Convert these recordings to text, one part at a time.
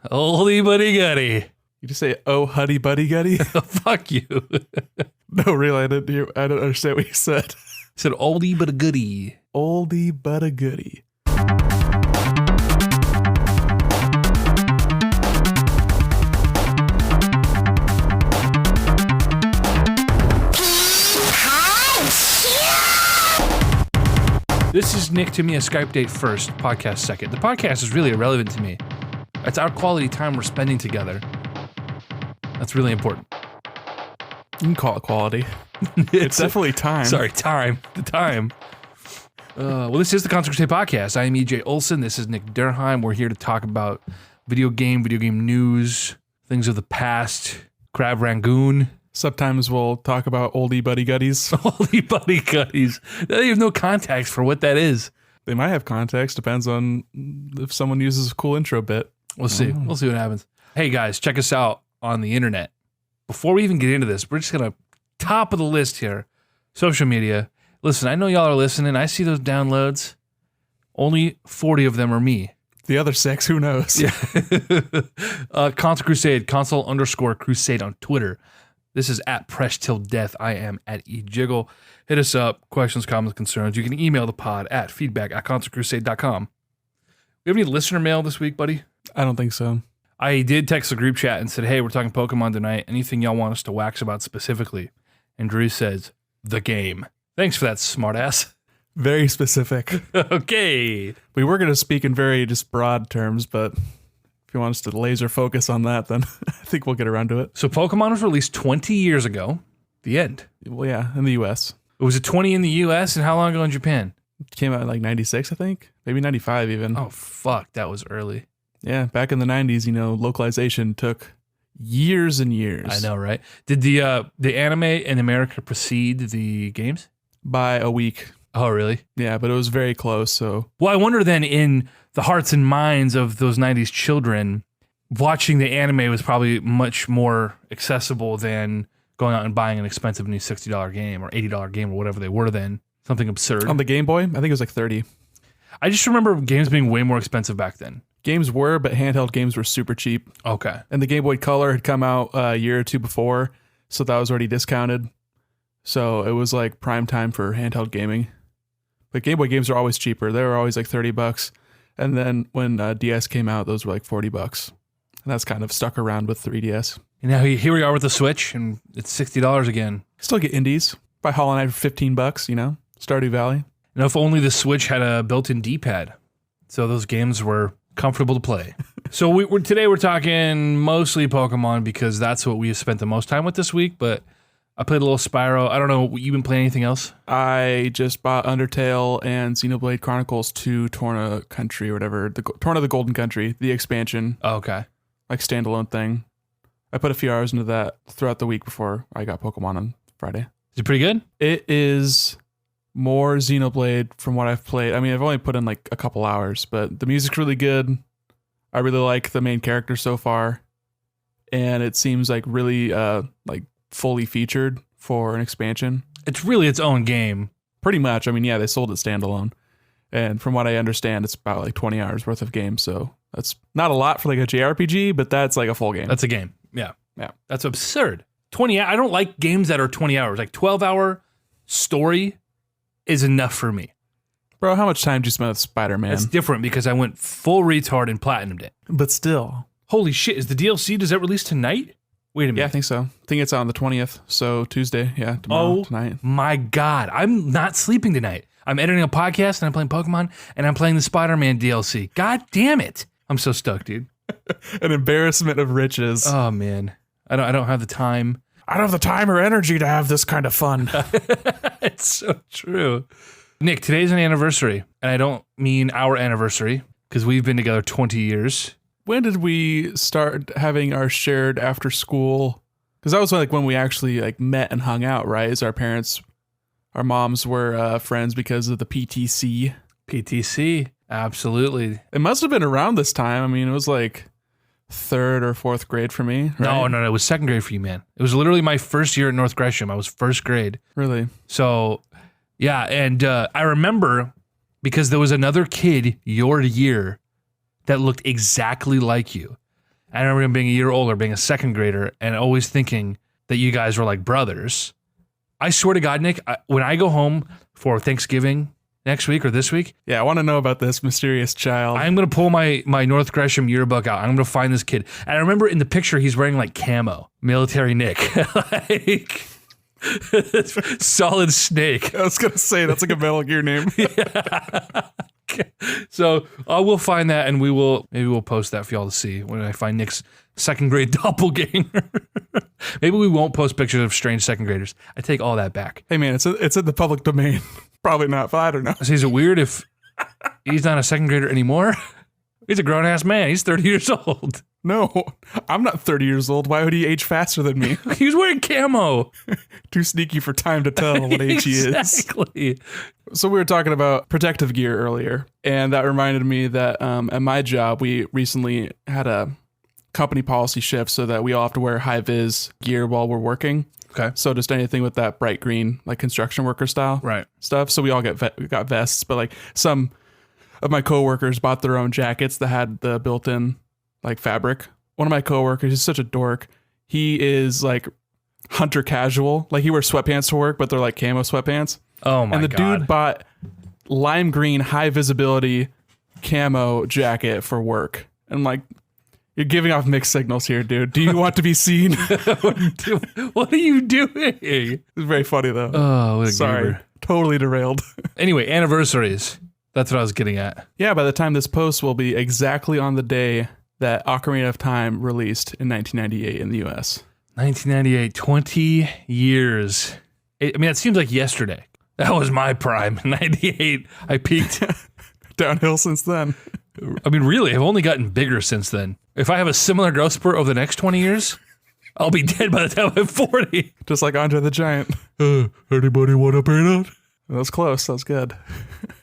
Oldie buddy gutty. You just say, oh, huddy buddy gutty? Fuck you. No, really, I don't understand what you said. I said oldie but a goodie. Oldie but a goodie. This is Nick to me, a Skype date first, podcast second. The podcast is really irrelevant to me. It's our quality time we're spending together. That's really important. You can call it quality. It's definitely time. Sorry, time. The time. Well, this is the Concert Crusade podcast. I am EJ Olson. This is Nick Durheim. We're here to talk about video game news, things of the past, Crab Rangoon. Sometimes we'll talk about oldie buddy gutties. Oldie buddy gutties. They have no context for what that is. They might have context. Depends on if someone uses a cool intro bit. We'll see. We'll see what happens. Hey guys, check us out on the internet. Before we even get into this, we're just going to top of the list here. Social media. Listen, I know y'all are listening. I see those downloads. Only 40 of them are me. The other 6, who knows? Yeah. Console Crusade, console_crusade on Twitter. This is at Press Till Death. I am at eJiggle. Hit us up. Questions, comments, concerns. You can email the pod at feedback@consolecrusade.com. We have any listener mail this week, buddy? I don't think so. I did text the group chat and said, hey, we're talking Pokemon tonight. Anything y'all want us to wax about specifically? And Drew says, the game. Thanks for that, smartass. Very specific. Okay. We were going to speak in very just broad terms, but if you want us to laser focus on that, then I think we'll get around to it. So Pokemon was released 20 years ago. The end. Well, yeah, in the U.S. It was a 20 in the U.S. and how long ago in Japan? It came out in like 96, I think. Maybe 95 even. Oh, fuck. That was early. Yeah, back in the 90s, localization took years and years. I know, right? Did the anime in America precede the games? By a week. Oh, really? Yeah, but it was very close, so. Well, I wonder then in the hearts and minds of those 90s children, watching the anime was probably much more accessible than going out and buying an expensive new $60 game or $80 game or whatever they were then. Something absurd. On the Game Boy, I think it was like 30. I just remember games being way more expensive back then. Games were, but handheld games were super cheap. Okay. And the Game Boy Color had come out a year or two before, so that was already discounted. So it was like prime time for handheld gaming. But Game Boy games are always cheaper. They were always like $30. And then when DS came out, those were like $40. And that's kind of stuck around with 3DS. And now here we are with the Switch, and it's $60 again. Still get indies by Hollow Knight for $15, Stardew Valley. And if only the Switch had a built-in D-pad. So those games were comfortable to play. So today we're talking mostly Pokemon because that's what we have spent the most time with this week, but I played a little Spyro. I don't know, you been playing anything else? I just bought Undertale and Xenoblade Chronicles 2 Torna Country or whatever. Torna the Golden Country, the expansion. Oh, okay. Like standalone thing. I put a few hours into that throughout the week before I got Pokemon on Friday. Is it pretty good? It is more Xenoblade from what I've played. I mean, I've only put in like a couple hours, but the music's really good. I really like the main character so far. And it seems like really like fully featured for an expansion. It's really its own game. Pretty much. I mean, yeah, they sold it standalone. And from what I understand, it's about like 20 hours worth of game. So that's not a lot for like a JRPG, but that's like a full game. That's a game. Yeah. Yeah. That's absurd. 20. I don't like games that are 20 hours. Like 12-hour story is enough for me. Bro, how much time did you spend with Spider-Man? It's different because I went full retard and platinumed it. But still. Holy shit. Is the DLC, does that release tonight? Wait a minute. Yeah, I think so. I think it's on the 20th. So Tuesday. Yeah, tomorrow, tonight. My God. I'm not sleeping tonight. I'm editing a podcast and I'm playing Pokemon and I'm playing the Spider-Man DLC. God damn it. I'm so stoked, dude. An embarrassment of riches. Oh, man. I don't have the time. I don't have the time or energy to have this kind of fun. It's so true. Nick, today's an anniversary, and I don't mean our anniversary, because we've been together 20 years. When did we start having our shared after school? Because that was like when we actually like met and hung out, right? As our moms were friends because of the PTC. PTC, absolutely. It must have been around this time. I mean, it was like 3rd or 4th grade for me, right? No, it was 2nd grade for you, man. It was literally my first year at North Gresham. I was 1st grade. Really? So, yeah, and I remember because there was another kid your year that looked exactly like you. I remember him being a year older, being a second grader, and always thinking that you guys were like brothers. I swear to God, Nick, when I go home for Thanksgiving next week or this week, Yeah, I want to know about this mysterious child. I'm going to pull my North Gresham yearbook out. I'm going to find this kid. And I remember in the picture, he's wearing like camo, military Nick. Like, solid snake. I was going to say, that's like a Metal Gear name. So we'll find that, and maybe we'll post that for y'all to see when I find Nick's second grade doppelganger. Maybe we won't post pictures of strange second graders. I take all that back. Hey, man, it's in the public domain. Probably not, but I don't know. So is it weird if he's not a second grader anymore? He's a grown-ass man. He's 30 years old. No, I'm not 30 years old. Why would he age faster than me? He was wearing camo. Too sneaky for time to tell what age he is. Exactly. So we were talking about protective gear earlier, and that reminded me that at my job, we recently had a company policy shift so that we all have to wear high-vis gear while we're working. Okay. So just anything with that bright green, like construction worker style stuff. So we all got vests, but like some of my coworkers bought their own jackets that had the built-in like fabric. One of my coworkers is such a dork. He is like hunter casual. Like he wears sweatpants to work, but they're like camo sweatpants. Oh my God. And the dude bought lime green high visibility camo jacket for work. And like, you're giving off mixed signals here, dude. Do you want to be seen? What are you doing? It's very funny though. Oh, what a Sorry. goober. Totally derailed. Anyway, anniversaries. That's what I was getting at. Yeah, by the time this post will be exactly on the day that Ocarina of Time released in 1998 in the US. 1998, 20 years. I mean, it seems like yesterday. That was my prime. 98, I peaked. Downhill since then. I mean, really, I've only gotten bigger since then. If I have a similar growth spurt over the next 20 years, I'll be dead by the time I'm 40. Just like Andre the Giant. Anybody want a peanut? That was close. That was good.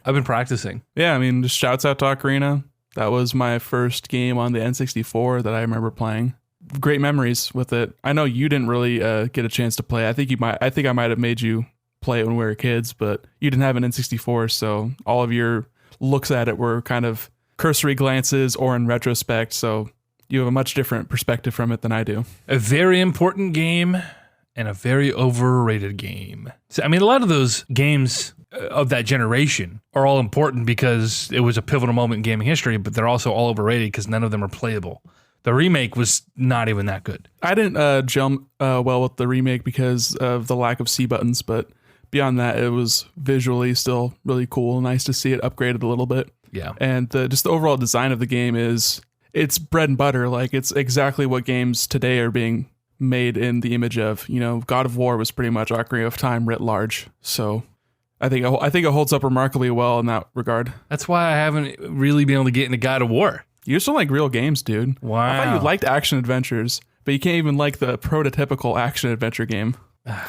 I've been practicing. Yeah, I mean, just shouts out to Ocarina. That was my first game on the N64 that I remember playing. Great memories with it. I know you didn't really get a chance to play. I think I might have made you play it when we were kids, but you didn't have an N64, so all of your looks at it were kind of cursory glances or in retrospect, so you have a much different perspective from it than I do. A very important game and a very overrated game. So, I mean, a lot of those games of that generation are all important because it was a pivotal moment in gaming history, but they're also all overrated because none of them are playable. The remake was not even that good. I didn't gel well with the remake because of the lack of C buttons, but beyond that, it was visually still really cool. Nice to see it upgraded a little bit. Yeah. And just the overall design of the game it's bread and butter. Like it's exactly what games today are being made in the image of. You know, God of War was pretty much Ocarina of Time writ large. So I think it holds up remarkably well in that regard. That's why I haven't really been able to get into God of War. You just don't like real games, dude. Wow. I thought you liked action adventures, but you can't even like the prototypical action adventure game.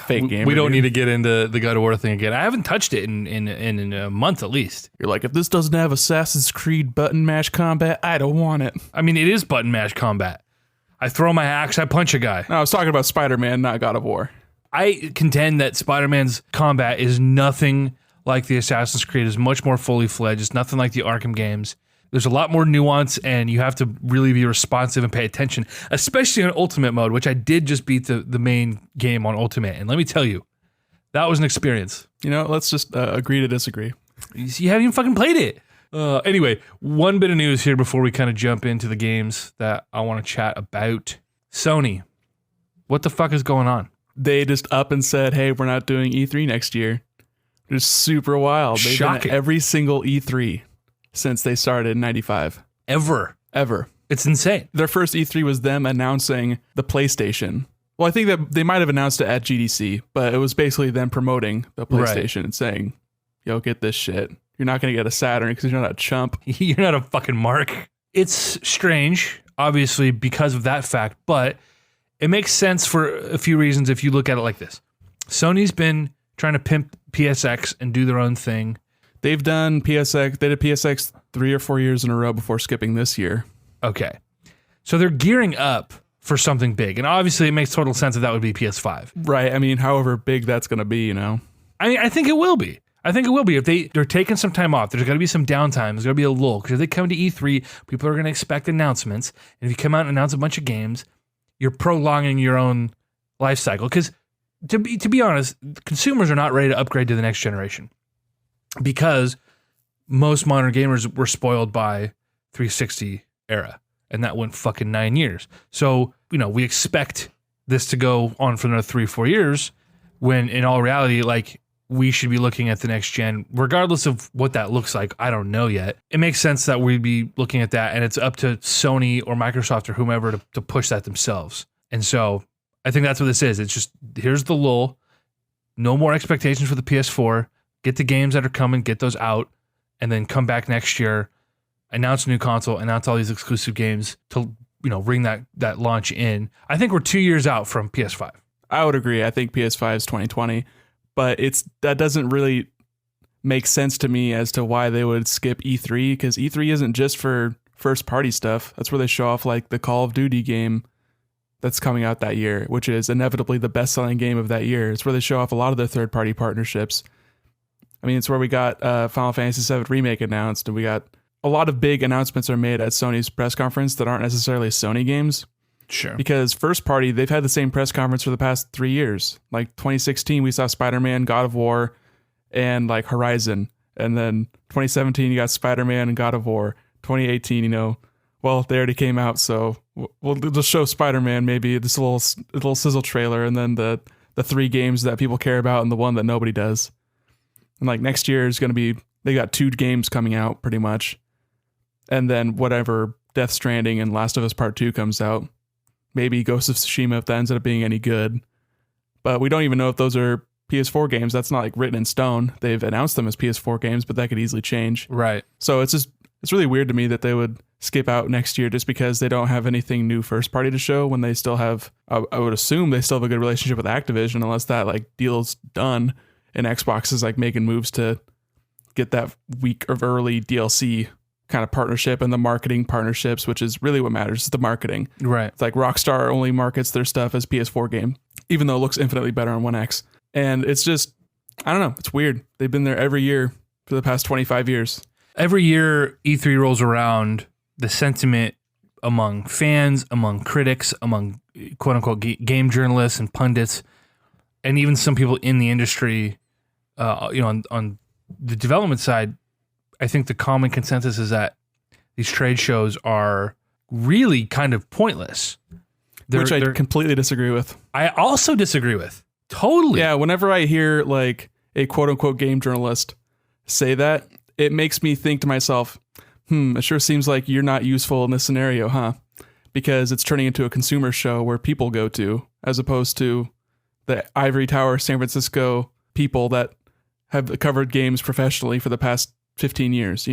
Fake game. We don't need to get into the God of War thing again. I haven't touched it in a month at least. You're like, if this doesn't have Assassin's Creed button mash combat, I don't want it. I mean, it is button mash combat. I throw my axe, I punch a guy. No, I was talking about Spider-Man, not God of War. I contend that Spider-Man's combat is nothing like the Assassin's Creed. It's much more fully fledged. It's nothing like the Arkham games. There's a lot more nuance, and you have to really be responsive and pay attention, especially on Ultimate mode, which I did just beat the main game on Ultimate. And let me tell you, that was an experience. You know, let's just agree to disagree. You haven't even fucking played it. Anyway, one bit of news here before we kind of jump into the games that I want to chat about. Sony, what the fuck is going on? They just up and said, hey, we're not doing E3 next year. Just super wild. They've been at every single E3 since they started in 95. Ever. It's insane. Their first E3 was them announcing the PlayStation. Well, I think that they might have announced it at GDC, but it was basically them promoting the PlayStation and saying, yo, get this shit. You're not going to get a Saturn because you're not a chump. You're not a fucking mark. It's strange, obviously, because of that fact, but it makes sense for a few reasons if you look at it like this. Sony's been trying to pimp PSX and do their own thing. They've done PSX. They did PSX 3 or 4 years in a row before skipping this year. Okay. So they're gearing up for something big. And obviously it makes total sense that would be PS5. Right. I mean, however big that's going to be, you know. I mean, I think it will be. I think it will be. If they're taking some time off, there's got to be some downtime. There's got to be a lull. Because if they come to E3, people are going to expect announcements. And if you come out and announce a bunch of games, you're prolonging your own life cycle. Because to be honest, consumers are not ready to upgrade to the next generation. Because most modern gamers were spoiled by 360 era. And that went fucking 9 years. So, we expect this to go on for another 3-4 years, when in all reality, like, we should be looking at the next gen, regardless of what that looks like. I don't know yet. It makes sense that we'd be looking at that, and it's up to Sony or Microsoft or whomever to push that themselves. And so I think that's what this is. It's just, here's the lull. No more expectations for the PS4. Get the games that are coming, get those out, and then come back next year, announce a new console, announce all these exclusive games to, bring that launch in. I think we're 2 years out from PS5. I would agree. I think PS5 is 2020, but that doesn't really make sense to me as to why they would skip E3, because E3 isn't just for first party stuff. That's where they show off like the Call of Duty game that's coming out that year, which is inevitably the best selling game of that year. It's where they show off a lot of their third party partnerships. I mean, it's where we got Final Fantasy VII Remake announced, and we got a lot of big announcements are made at Sony's press conference that aren't necessarily Sony games. Sure. Because first party, they've had the same press conference for the past 3 years. Like 2016, we saw Spider-Man, God of War, and like Horizon. And then 2017, you got Spider-Man and God of War. 2018, well, they already came out, so we'll just show Spider-Man, maybe this little sizzle trailer, and then the 3 games that people care about and the one that nobody does. And like next year is going to be, they got 2 games coming out pretty much. And then whatever Death Stranding and Last of Us Part 2 comes out. Maybe Ghost of Tsushima if that ends up being any good. But we don't even know if those are PS4 games. That's not like written in stone. They've announced them as PS4 games, but that could easily change. Right. So it's really weird to me that they would skip out next year just because they don't have anything new first party to show when they still have, I would assume they still have a good relationship with Activision, unless that like deal's done and Xbox is like making moves to get that week of early DLC kind of partnership and the marketing partnerships, which is really what matters, is the marketing. Right. It's like Rockstar only markets their stuff as PS4 game, even though it looks infinitely better on One X. And it's just, I don't know, it's weird. They've been there every year for the past 25 years. Every year E3 rolls around, the sentiment among fans, among critics, among quote unquote game journalists and pundits, and even some people in the industry, on the development side, I think the common consensus is that these trade shows are really kind of pointless. Which I completely disagree with. I also disagree with. Totally. Yeah, whenever I hear like a quote unquote game journalist say that, it makes me think to myself, it sure seems like you're not useful in this scenario, huh? Because it's turning into a consumer show where people go to, as opposed to the ivory tower San Francisco people that have covered games professionally for the past 15 years,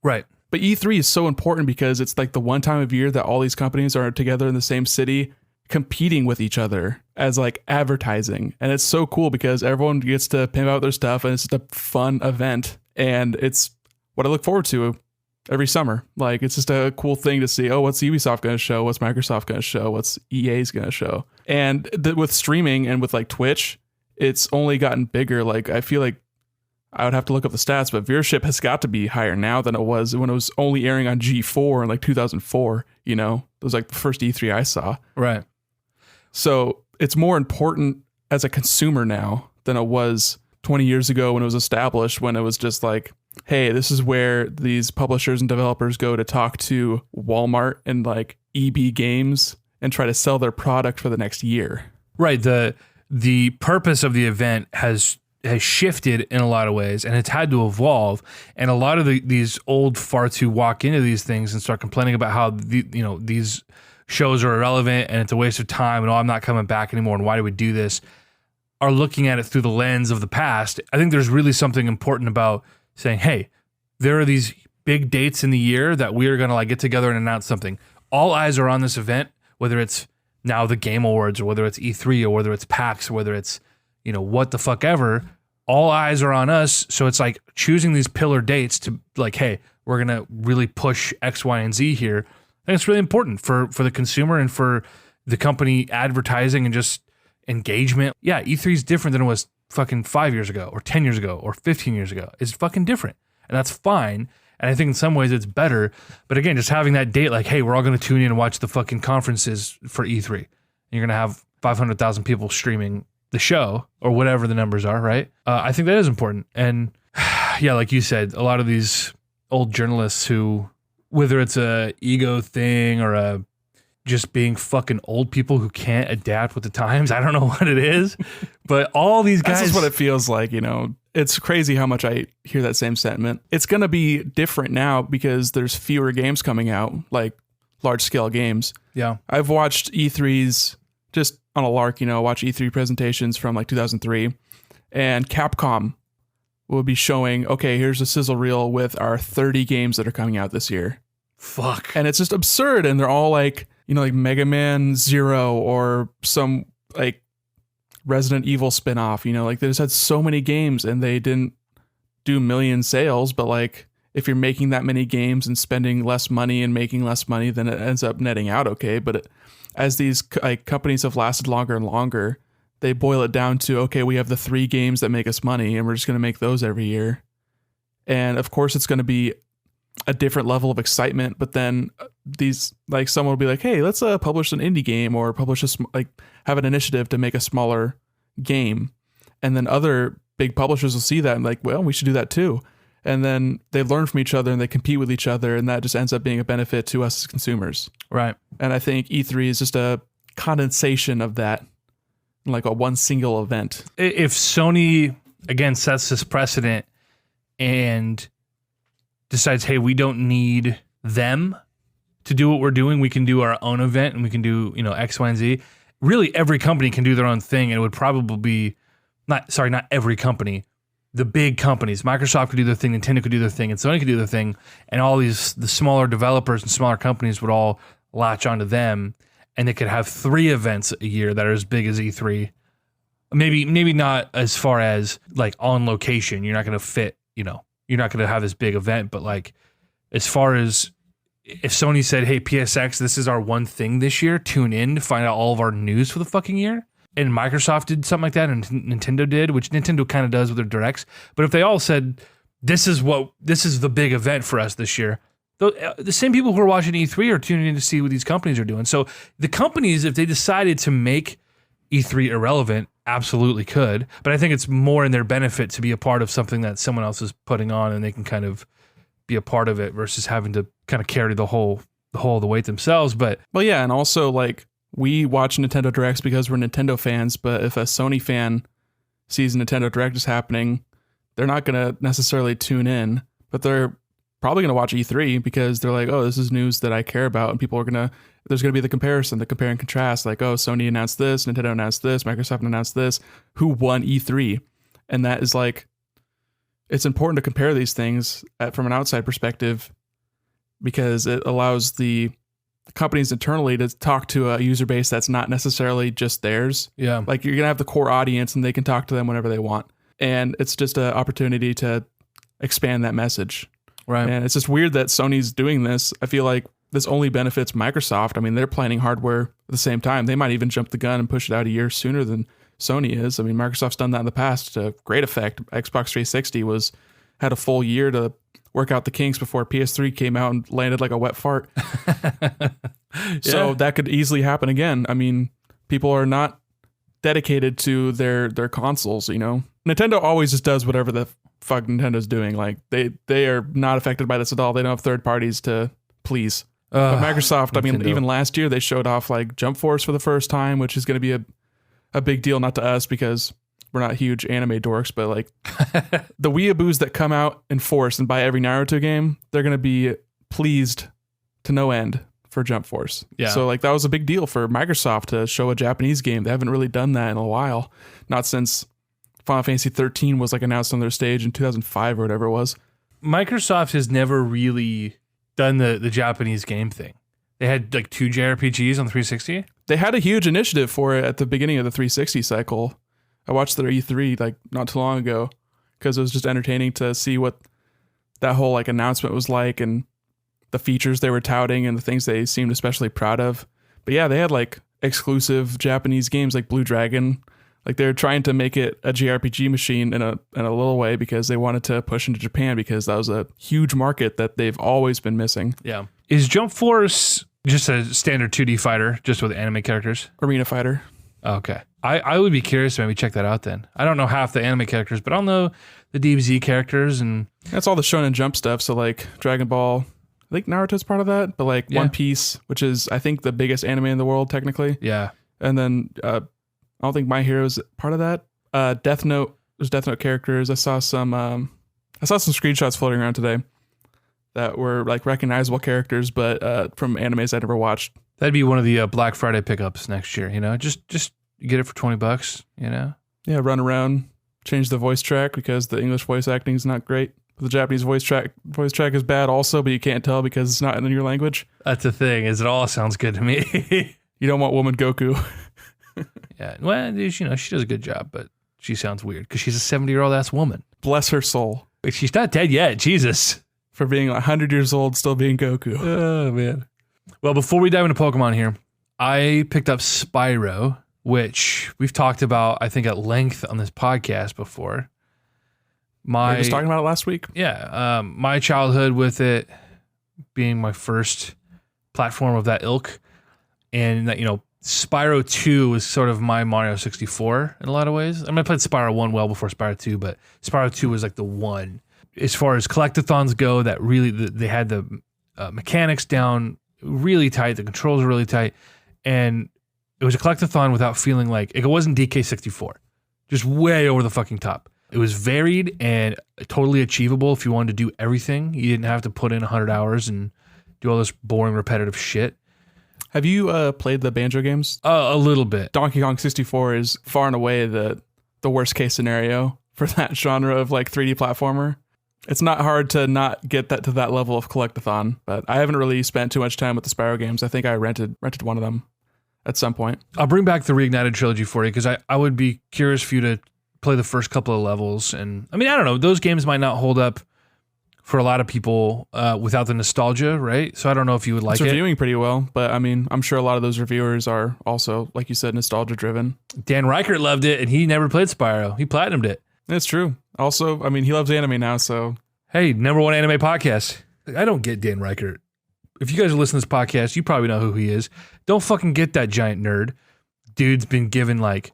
Right. But E3 is so important because it's like the one time of year that all these companies are together in the same city competing with each other as like advertising. And it's so cool because everyone gets to pimp out their stuff and it's just a fun event. And it's what I look forward to every summer. Like, it's just a cool thing to see. Oh, what's Ubisoft going to show? What's Microsoft going to show? What's EA's going to show? And with streaming and with like Twitch, it's only gotten bigger. Like, I feel like I would have to look up the stats, but viewership has got to be higher now than it was when it was only airing on G4 in like 2004. It was like the first E3 I saw. Right. So it's more important as a consumer now than it was 20 years ago when it was established, when it was just like, hey, this is where these publishers and developers go to talk to Walmart and like EB Games and try to sell their product for the next year. Right. The purpose of the event has shifted in a lot of ways, and it's had to evolve. And a lot of these old farts who walk into these things and start complaining about how these shows are irrelevant and it's a waste of time and I'm not coming back anymore and why do we do this, are looking at it through the lens of the past. I think there's really something important about saying, hey, there are these big dates in the year that we are going to like get together and announce something. All eyes are on this event, whether it's now the Game Awards or whether it's E3 or whether it's PAX or whether it's what the fuck ever. All eyes are on us. So it's like choosing these pillar dates to like, hey, we're going to really push X, Y, and Z here. I think it's really important for the consumer and for the company advertising and just engagement. Yeah, E3 is different than it was fucking 5 years ago or 10 years ago or 15 years ago. It's fucking different. And that's fine. And I think in some ways it's better. But again, just having that date like, hey, we're all going to tune in and watch the fucking conferences for E3. And you're going to have 500,000 people streaming the show or whatever the numbers are, right? I think that is important. And yeah, like you said, a lot of these old journalists who, whether it's a ego thing or a just being fucking old people who can't adapt with the times. I don't know what it is, but all these guys. This is what it feels like, you know. It's crazy how much I hear that same sentiment. It's going to be different now because there's fewer games coming out, like large scale games. Yeah. I've watched E3s just on a lark, you know, watch E3 presentations from like 2003, and Capcom will be showing, okay, here's a sizzle reel with our 30 games that are coming out this year. Fuck. And it's just absurd. And they're all like, you know, like Mega Man Zero or some like Resident Evil spinoff, you know, like they just had so many games and they didn't do million sales. But like, if you're making that many games and spending less money and making less money, then it ends up netting out okay. But as these like companies have lasted longer and longer, they boil it down to, okay, we have the 3 games that make us money and we're just going to make those every year. And of course it's going to be a different level of excitement, but then these, like, someone will be like, hey, let's publish an indie game or publish have an initiative to make a smaller game. And then other big publishers will see that and like, well, we should do that too. And then they learn from each other and they compete with each other. And that just ends up being a benefit to us as consumers. Right. And I think E3 is just a condensation of that, like a one single event. If Sony, again, sets this precedent and decides, hey, we don't need them to do what we're doing, we can do our own event and we can do, you know, X, Y, and Z. Really, every company can do their own thing, and it would probably be not every company. The big companies, Microsoft could do their thing, Nintendo could do their thing, and Sony could do their thing, and all the smaller developers and smaller companies would all latch onto them, and they could have 3 events a year that are as big as E3. Maybe not as far as like on location. You're not going to fit, you know, you're not going to have this big event, but like as far as if Sony said, hey, PSX, this is our one thing this year, tune in to find out all of our news for the fucking year. And Microsoft did something like that, and Nintendo did, which Nintendo kind of does with their directs. But if they all said, this is the big event for us this year, the same people who are watching E3 are tuning in to see what these companies are doing. So the companies, if they decided to make E3 irrelevant, absolutely could. But I think it's more in their benefit to be a part of something that someone else is putting on, and they can kind of be a part of it versus having to kind of carry the whole of the weight themselves. But well, yeah, and also like we watch Nintendo Directs because we're Nintendo fans, but if a Sony fan sees Nintendo Direct is happening, they're not going to necessarily tune in, but they're probably going to watch E3 because they're like, oh, this is news that I care about, and there's going to be the comparison, the compare and contrast, like, oh, Sony announced this, Nintendo announced this, Microsoft announced this, who won E3? And that is like, it's important to compare these things from an outside perspective because it allows the companies internally to talk to a user base that's not necessarily just theirs. yeah, Like you're going to have the core audience and they can talk to them whenever they want. And it's just an opportunity to expand that message. right. And it's just weird that Sony's doing this. I feel like this only benefits Microsoft. I mean, they're planning hardware at the same time. They might even jump the gun and push it out a year sooner than Sony is. I mean, Microsoft's done that in the past to great effect. Xbox 360 had a full year to work out the kinks before PS3 came out and landed like a wet fart. So that could easily happen again. I mean, people are not dedicated to their consoles, you know. Nintendo always just does whatever the fuck Nintendo's doing. Like they are not affected by this at all. They don't have third parties to please. But Microsoft, I mean, Nintendo. even last year they showed off like Jump Force for the first time, which is going to be a big deal, not to us because we're not huge anime dorks, but like the weeaboos that come out in force and buy every Naruto game, they're going to be pleased to no end for Jump Force. Yeah. So like that was a big deal for Microsoft to show a Japanese game. They haven't really done that in a while, not since Final Fantasy 13 was like announced on their stage in 2005 or whatever it was. Microsoft has never really done the Japanese game thing. They had like 2 JRPGs on the 360. They had a huge initiative for it at the beginning of the 360 cycle. I watched their E3 like not too long ago because it was just entertaining to see what that whole like announcement was like and the features they were touting and the things they seemed especially proud of. But yeah, they had like exclusive Japanese games like Blue Dragon Like they're trying to make it a JRPG machine in a little way because they wanted to push into Japan because that was a huge market that they've always been missing. Yeah. Is Jump Force just a standard 2D fighter, just with anime characters? Arena fighter. Okay. I would be curious to maybe check that out then. I don't know half the anime characters, but I'll know the DBZ characters and... That's all the Shonen Jump stuff. So like Dragon Ball, I think Naruto's part of that, but like One Piece, which is I think the biggest anime in the world technically. Yeah. And then I don't think My Hero's part of that. Death Note, there's Death Note characters. I saw some screenshots floating around today that were like recognizable characters, but from animes I never watched. That'd be one of the Black Friday pickups next year, you know? Just get it for $20, you know? Yeah, run around, change the voice track because the English voice acting is not great. The Japanese voice track is bad also, but you can't tell because it's not in your language. That's the thing, is it all sounds good to me. You don't want woman Goku. Yeah, well, you know, she does a good job, but she sounds weird because she's a 70-year-old ass woman. Bless her soul. But she's not dead yet, Jesus. For being 100 years old, still being Goku. Oh, man. Well, before we dive into Pokemon here, I picked up Spyro, which we've talked about, I think, at length on this podcast before. We were just talking about it last week. Yeah. My childhood with it being my first platform of that ilk. And, that, you know, Spyro 2 was sort of my Mario 64 in a lot of ways. I mean, I played Spyro 1 well before Spyro 2, but Spyro 2 was like the one. As far as collectathons go, that really, they had the mechanics down really tight. The controls were really tight. And it was a collectathon without feeling like, it wasn't DK64. Just way over the fucking top. It was varied and totally achievable if you wanted to do everything. You didn't have to put in 100 hours and do all this boring, repetitive shit. Have you played the Banjo games? A little bit. Donkey Kong 64 is far and away the worst case scenario for that genre of like 3D platformer. It's not hard to not get that to that level of collectathon, but I haven't really spent too much time with the Spyro games. I think I rented one of them at some point. I'll bring back the Reignited trilogy for you because I would be curious for you to play the first couple of levels. And I mean, I don't know, those games might not hold up for a lot of people without the nostalgia, right? So I don't know if you would like it's reviewing pretty well, but I mean, I'm sure a lot of those reviewers are also, like you said, nostalgia driven. Dan Reichert loved it, and he never played Spyro. He platinumed it. It's true. Also, I mean, he loves anime now, so... Hey, #1 anime podcast. I don't get Dan Reichert. If you guys are listening to this podcast, you probably know who he is. Don't fucking get that giant nerd. Dude's been given, like,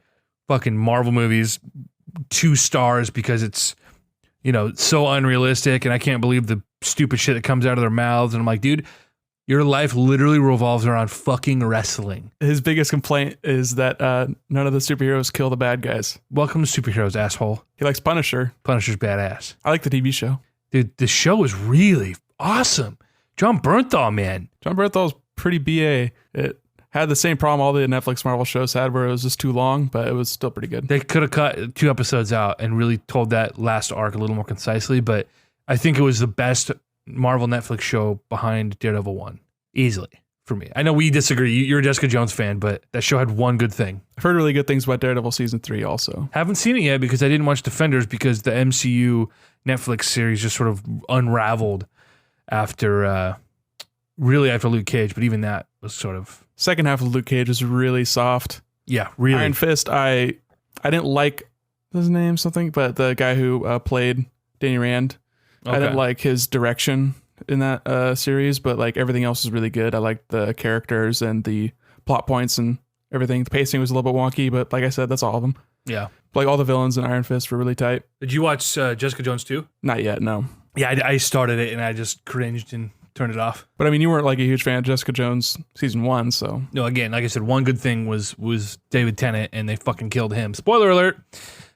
fucking Marvel movies 2 stars because it's... you know, so unrealistic, and I can't believe the stupid shit that comes out of their mouths. And I'm like, dude, your life literally revolves around fucking wrestling. His biggest complaint is that none of the superheroes kill the bad guys. Welcome to superheroes, asshole. He likes Punisher. Punisher's badass. I like the TV show. Dude, the show is really awesome. John Bernthal, man. John Bernthal's pretty BA. It had the same problem all the Netflix Marvel shows had where it was just too long, but it was still pretty good. They could have cut 2 episodes out and really told that last arc a little more concisely, but I think it was the best Marvel Netflix show behind Daredevil 1. Easily, for me. I know we disagree. You're a Jessica Jones fan, but that show had one good thing. I've heard really good things about Daredevil Season 3 also. Haven't seen it yet because I didn't watch Defenders because the MCU Netflix series just sort of unraveled after Luke Cage, but even that was sort of... Second half of Luke Cage was really soft. Yeah, really. Iron Fist, I didn't like his name something, but the guy who played Danny Rand, okay. I didn't like his direction in that series, but like everything else was really good. I liked the characters and the plot points and everything. The pacing was a little bit wonky, but like I said, that's all of them. Yeah. Like all the villains in Iron Fist were really tight. Did you watch Jessica Jones 2? Not yet, no. Yeah, I started it and I just cringed and turned it off. But I mean, you weren't like a huge fan of Jessica Jones Season 1, so... No, again, like I said, one good thing was David Tennant and they fucking killed him. Spoiler alert.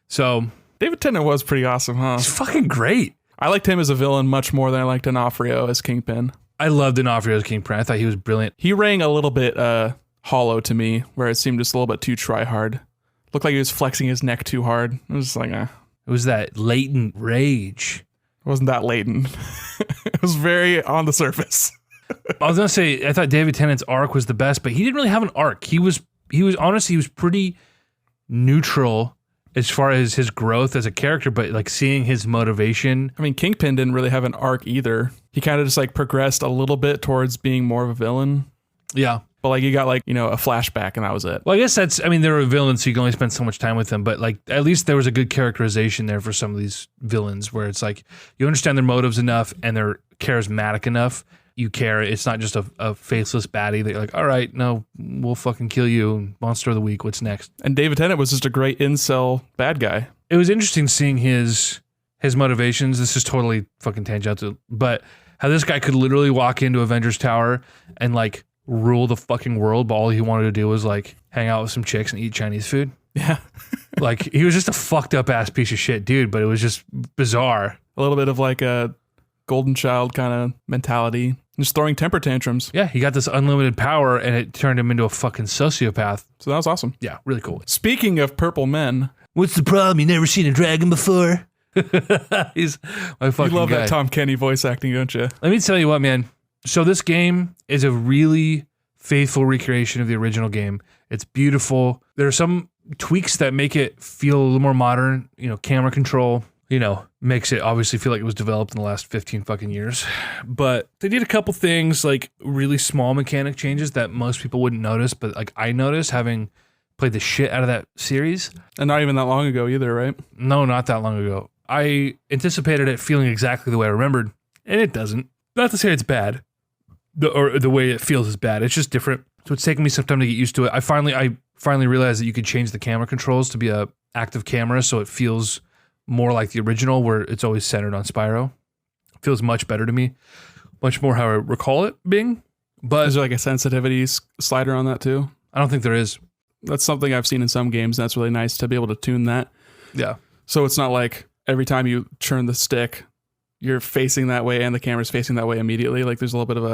So... David Tennant was pretty awesome, huh? He's fucking great. I liked him as a villain much more than I liked D'Onofrio as Kingpin. I loved D'Onofrio as Kingpin. I thought he was brilliant. He rang a little bit hollow to me, where it seemed just a little bit too try-hard. Looked like he was flexing his neck too hard. It was just like, It was that latent rage. It wasn't that latent. It was very on the surface. I was going to say, I thought David Tennant's arc was the best, but he didn't really have an arc. He was honestly, he was pretty neutral as far as his growth as a character, but like seeing his motivation. I mean, Kingpin didn't really have an arc either. He kind of just like progressed a little bit towards being more of a villain. Yeah. But like you got like, you know, a flashback and that was it. Well, I guess they were villains, so you can only spend so much time with them. But like, at least there was a good characterization there for some of these villains, where it's like you understand their motives enough and they're charismatic enough. You care. It's not just a faceless baddie that you're like, all right, no, we'll fucking kill you. Monster of the week. What's next? And David Tennant was just a great incel bad guy. It was interesting seeing his motivations. This is totally fucking tangential, but how this guy could literally walk into Avengers Tower and like rule the fucking world, but all he wanted to do was like hang out with some chicks and eat Chinese food. Yeah. Like he was just a fucked up ass piece of shit dude, but it was just bizarre. A little bit of like a golden child kind of mentality. Just throwing temper tantrums. Yeah, he got this unlimited power and it turned him into a fucking sociopath. So that was awesome. Yeah, really cool. Speaking of purple men. What's the problem? You never seen a dragon before? He's my fucking You love guy. that Tom Kenny voice acting, don't you? Let me tell you what, man. So this game is a really faithful recreation of the original game. It's beautiful. There are some tweaks that make it feel a little more modern. You know, camera control, you know, makes it obviously feel like it was developed in the last 15 fucking years. But they did a couple things, like really small mechanic changes that most people wouldn't notice, but like I noticed having played the shit out of that series. And not even that long ago either, right? No, not that long ago. I anticipated it feeling exactly the way I remembered, and it doesn't. Not to say it's bad, or the way it feels is bad. It's just different. So it's taken me some time to get used to it. I finally realized that you could change the camera controls to be a active camera, so it feels more like the original, where it's always centered on Spyro. It feels much better to me, much more how I recall it being. But is there like a sensitivity slider on that too? I don't think there is. That's something I've seen in some games. That's really nice to be able to tune that. Yeah. So it's not like every time you turn the stick, you're facing that way and the camera's facing that way immediately. Like there's a little bit of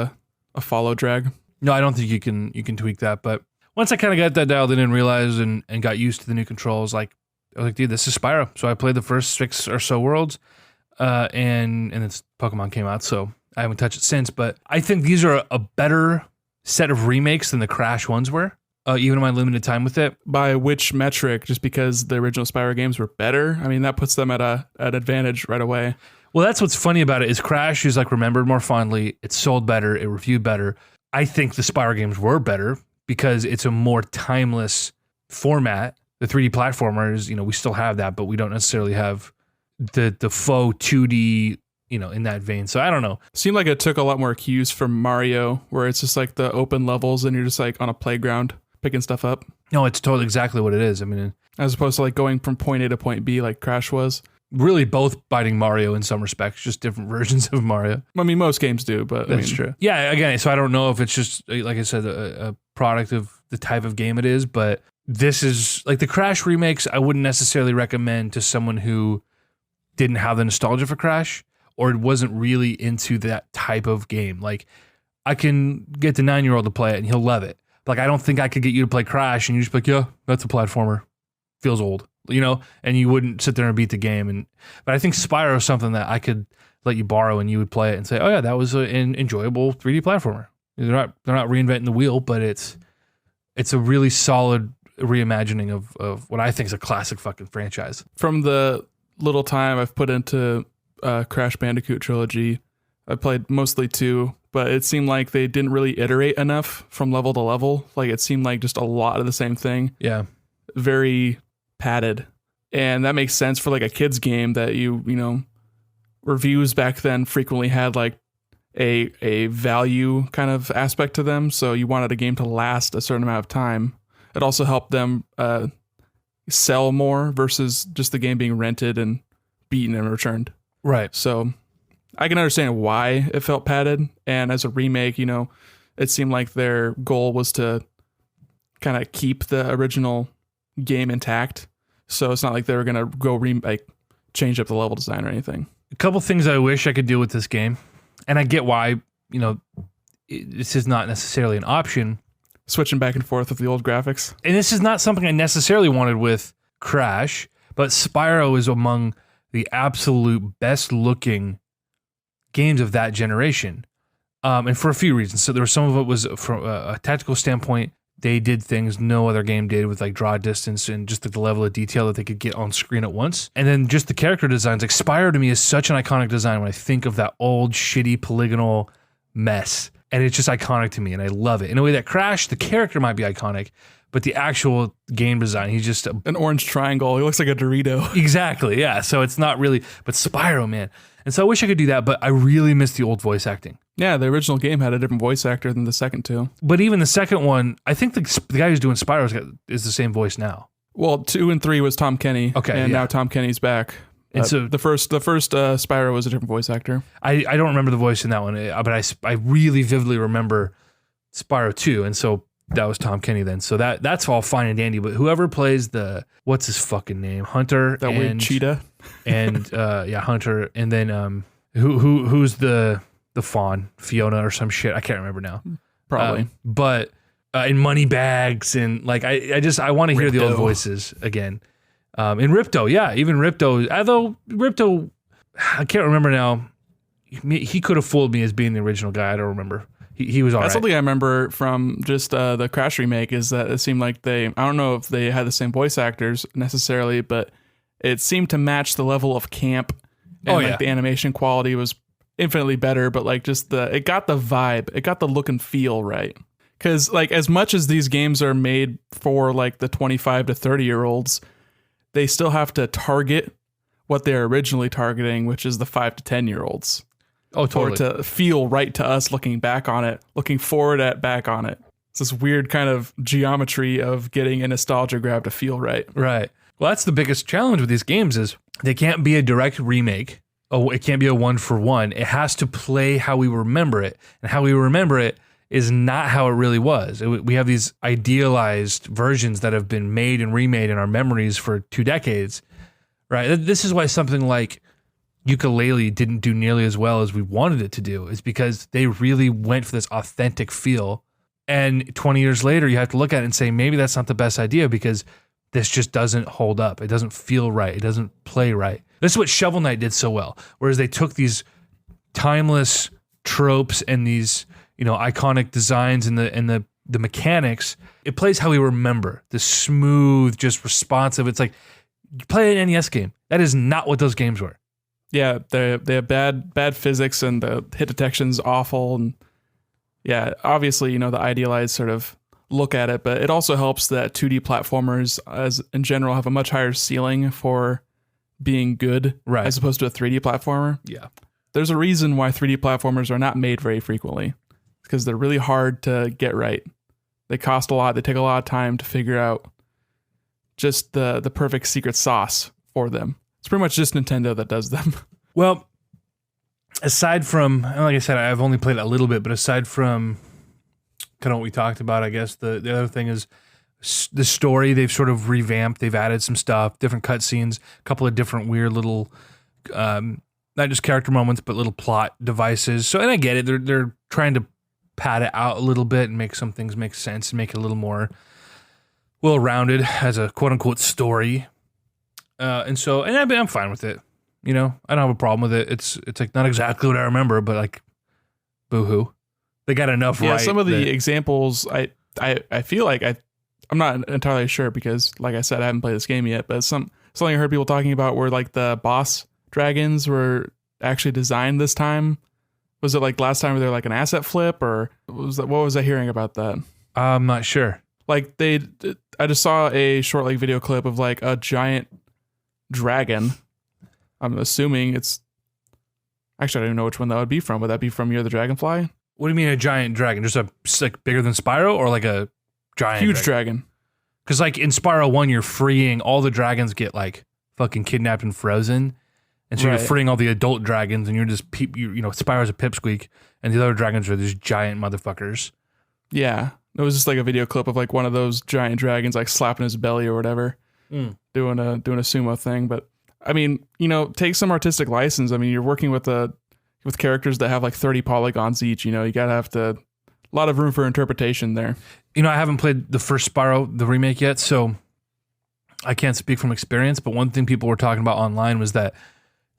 a follow drag. No, I don't think you can tweak that. But once I kind of got that dialed in and realized and got used to the new controls, like I was like, dude, this is Spyro. So I played the first 6 or so worlds, and then Pokemon came out, so I haven't touched it since. But I think these are a better set of remakes than the Crash ones were. Even in my limited time with it. By which metric? Just because the original Spyro games were better? I mean, that puts them at an advantage right away. Well, that's what's funny about it is Crash is like remembered more fondly. It sold better. It reviewed better. I think the Spyro games were better because it's a more timeless format. The 3D platformers, you know, we still have that, but we don't necessarily have the faux 2D, you know, in that vein. So I don't know. Seemed like it took a lot more cues from Mario, where it's just like the open levels and you're just like on a playground picking stuff up. No, it's totally exactly what it is. I mean, as opposed to like going from point A to point B like Crash was. Really both biting Mario in some respects, just different versions of Mario. I mean, most games do, but that's true. Yeah, again, so I don't know if it's just, like I said, a product of the type of game it is, but this is, like the Crash remakes, I wouldn't necessarily recommend to someone who didn't have the nostalgia for Crash or wasn't really into that type of game. Like, I can get the 9-year-old to play it and he'll love it. Like, I don't think I could get you to play Crash and you just be like, yeah, that's a platformer. Feels old, you know? And you wouldn't sit there and beat the game. But I think Spyro is something that I could let you borrow and you would play it and say, oh yeah, that was an enjoyable 3D platformer. They're not reinventing the wheel, but it's a really solid reimagining of what I think is a classic fucking franchise. From the little time I've put into Crash Bandicoot trilogy, I played mostly 2, but it seemed like they didn't really iterate enough from level to level. Like it seemed like just a lot of the same thing. Yeah. Very padded. And that makes sense for like a kid's game that you know, reviews back then frequently had like a value kind of aspect to them. So you wanted a game to last a certain amount of time. It also helped them sell more versus just the game being rented and beaten and returned. Right. So I can understand why it felt padded. And as a remake, you know, it seemed like their goal was to kind of keep the original game intact. So it's not like they were going to go change up the level design or anything. A couple things I wish I could do with this game. And I get why, you know, this is not necessarily an option. Switching back and forth with the old graphics. And this is not something I necessarily wanted with Crash, but Spyro is among the absolute best looking games of that generation. And for a few reasons. So there was some of it was from a tactical standpoint. They did things no other game did with like draw distance and just the level of detail that they could get on screen at once. And then just the character designs. Like Spyro to me is such an iconic design when I think of that old shitty polygonal mess. and it's just iconic to me, and I love it. In a way that Crash, the character might be iconic, but the actual game design, he's just an orange triangle. He looks like a Dorito. Exactly, yeah. So it's not really, but Spyro, man. And so I wish I could do that, but I really miss the old voice acting. Yeah, the original game had a different voice actor than the second two. But even the second one, I think the guy who's doing Spyro is the same voice now. Well, 2 and 3 was Tom Kenny. Okay, and now Tom Kenny's back. And so the first Spyro was a different voice actor. I don't remember the voice in that one, but I really vividly remember Spyro 2, and so that was Tom Kenny then. So that's all fine and dandy. But whoever plays what's his fucking name, Hunter, that weird cheetah, and Hunter, and then who's the fawn, Fiona or some shit, I can't remember now. Probably, but in Moneybags and like I want to hear the old voices again. In Ripto, yeah, even Ripto. Although Ripto, I can't remember now. He could have fooled me as being the original guy. I don't remember. He was all right. That's something I remember from just the Crash remake is that it seemed like I don't know if they had the same voice actors necessarily, but it seemed to match the level of camp. And the animation quality was infinitely better, but like just it got the vibe, it got the look and feel right. Because like as much as these games are made for like the 25 to 30-year-olds, they still have to target what they're originally targeting, which is the 5 to 10-year-olds. Oh, totally. Or to feel right to us looking back on it, looking forward back on it. It's this weird kind of geometry of getting a nostalgia grab to feel right. Right. Well, that's the biggest challenge with these games is they can't be a direct remake. Oh, it can't be a one-for-one. It has to play how we remember it. And how we remember it is not how it really was. We have these idealized versions that have been made and remade in our memories for 2 decades, right? This is why something like Yooka-Laylee didn't do nearly as well as we wanted it to do, is because they really went for this authentic feel. And 20 years later, you have to look at it and say, maybe that's not the best idea because this just doesn't hold up. It doesn't feel right. It doesn't play right. This is what Shovel Knight did so well, whereas they took these timeless tropes and these, iconic designs and the mechanics. It plays how we remember, the smooth, just responsive. It's like you play an NES game. That is not what those games were. Yeah, they have bad physics and the hit detection's awful. And yeah, obviously, the idealized sort of look at it, but it also helps that 2D platformers as in general have a much higher ceiling for being good, right, as opposed to a 3D platformer. Yeah. There's a reason why 3D platformers are not made very frequently. Because they're really hard to get right. They cost a lot. They take a lot of time to figure out just the perfect secret sauce for them. It's pretty much just Nintendo that does them. Well, aside from, like I said, I've only played a little bit, but aside from kind of what we talked about, I guess the other thing is the story. They've sort of revamped. They've added some stuff, different cutscenes, a couple of different weird little, not just character moments, but little plot devices. So, and I get it. They're trying to pad it out a little bit and make some things make sense and make it a little more well-rounded as a quote-unquote story. And I'm fine with it. I don't have a problem with it. It's like not exactly what I remember, but like, boo-hoo. They got enough right. Yeah, some of the examples, I feel like I'm not entirely sure because, like I said, I haven't played this game yet, but something I heard people talking about were like the boss dragons were actually designed this time. Was it like last time they were like an asset flip, or what was I hearing about that? I'm not sure. Like I just saw a short like video clip of like a giant dragon. I'm assuming it's actually I don't even know which one that would be from. Would that be from Year of the Dragonfly? What do you mean a giant dragon? Just like bigger than Spyro, or like a giant huge dragon? Because like in Spyro 1, you're freeing all the dragons get like fucking kidnapped and frozen. And so you're freeing all the adult dragons, and you're just Spyro's a pipsqueak, and the other dragons are these giant motherfuckers. Yeah, it was just like a video clip of like one of those giant dragons like slapping his belly or whatever, doing a sumo thing. But I mean, take some artistic license. I mean, you're working with characters that have like 30 polygons each. You gotta have a lot of room for interpretation there. I haven't played the first Spyro, the remake yet, so I can't speak from experience. But one thing people were talking about online was that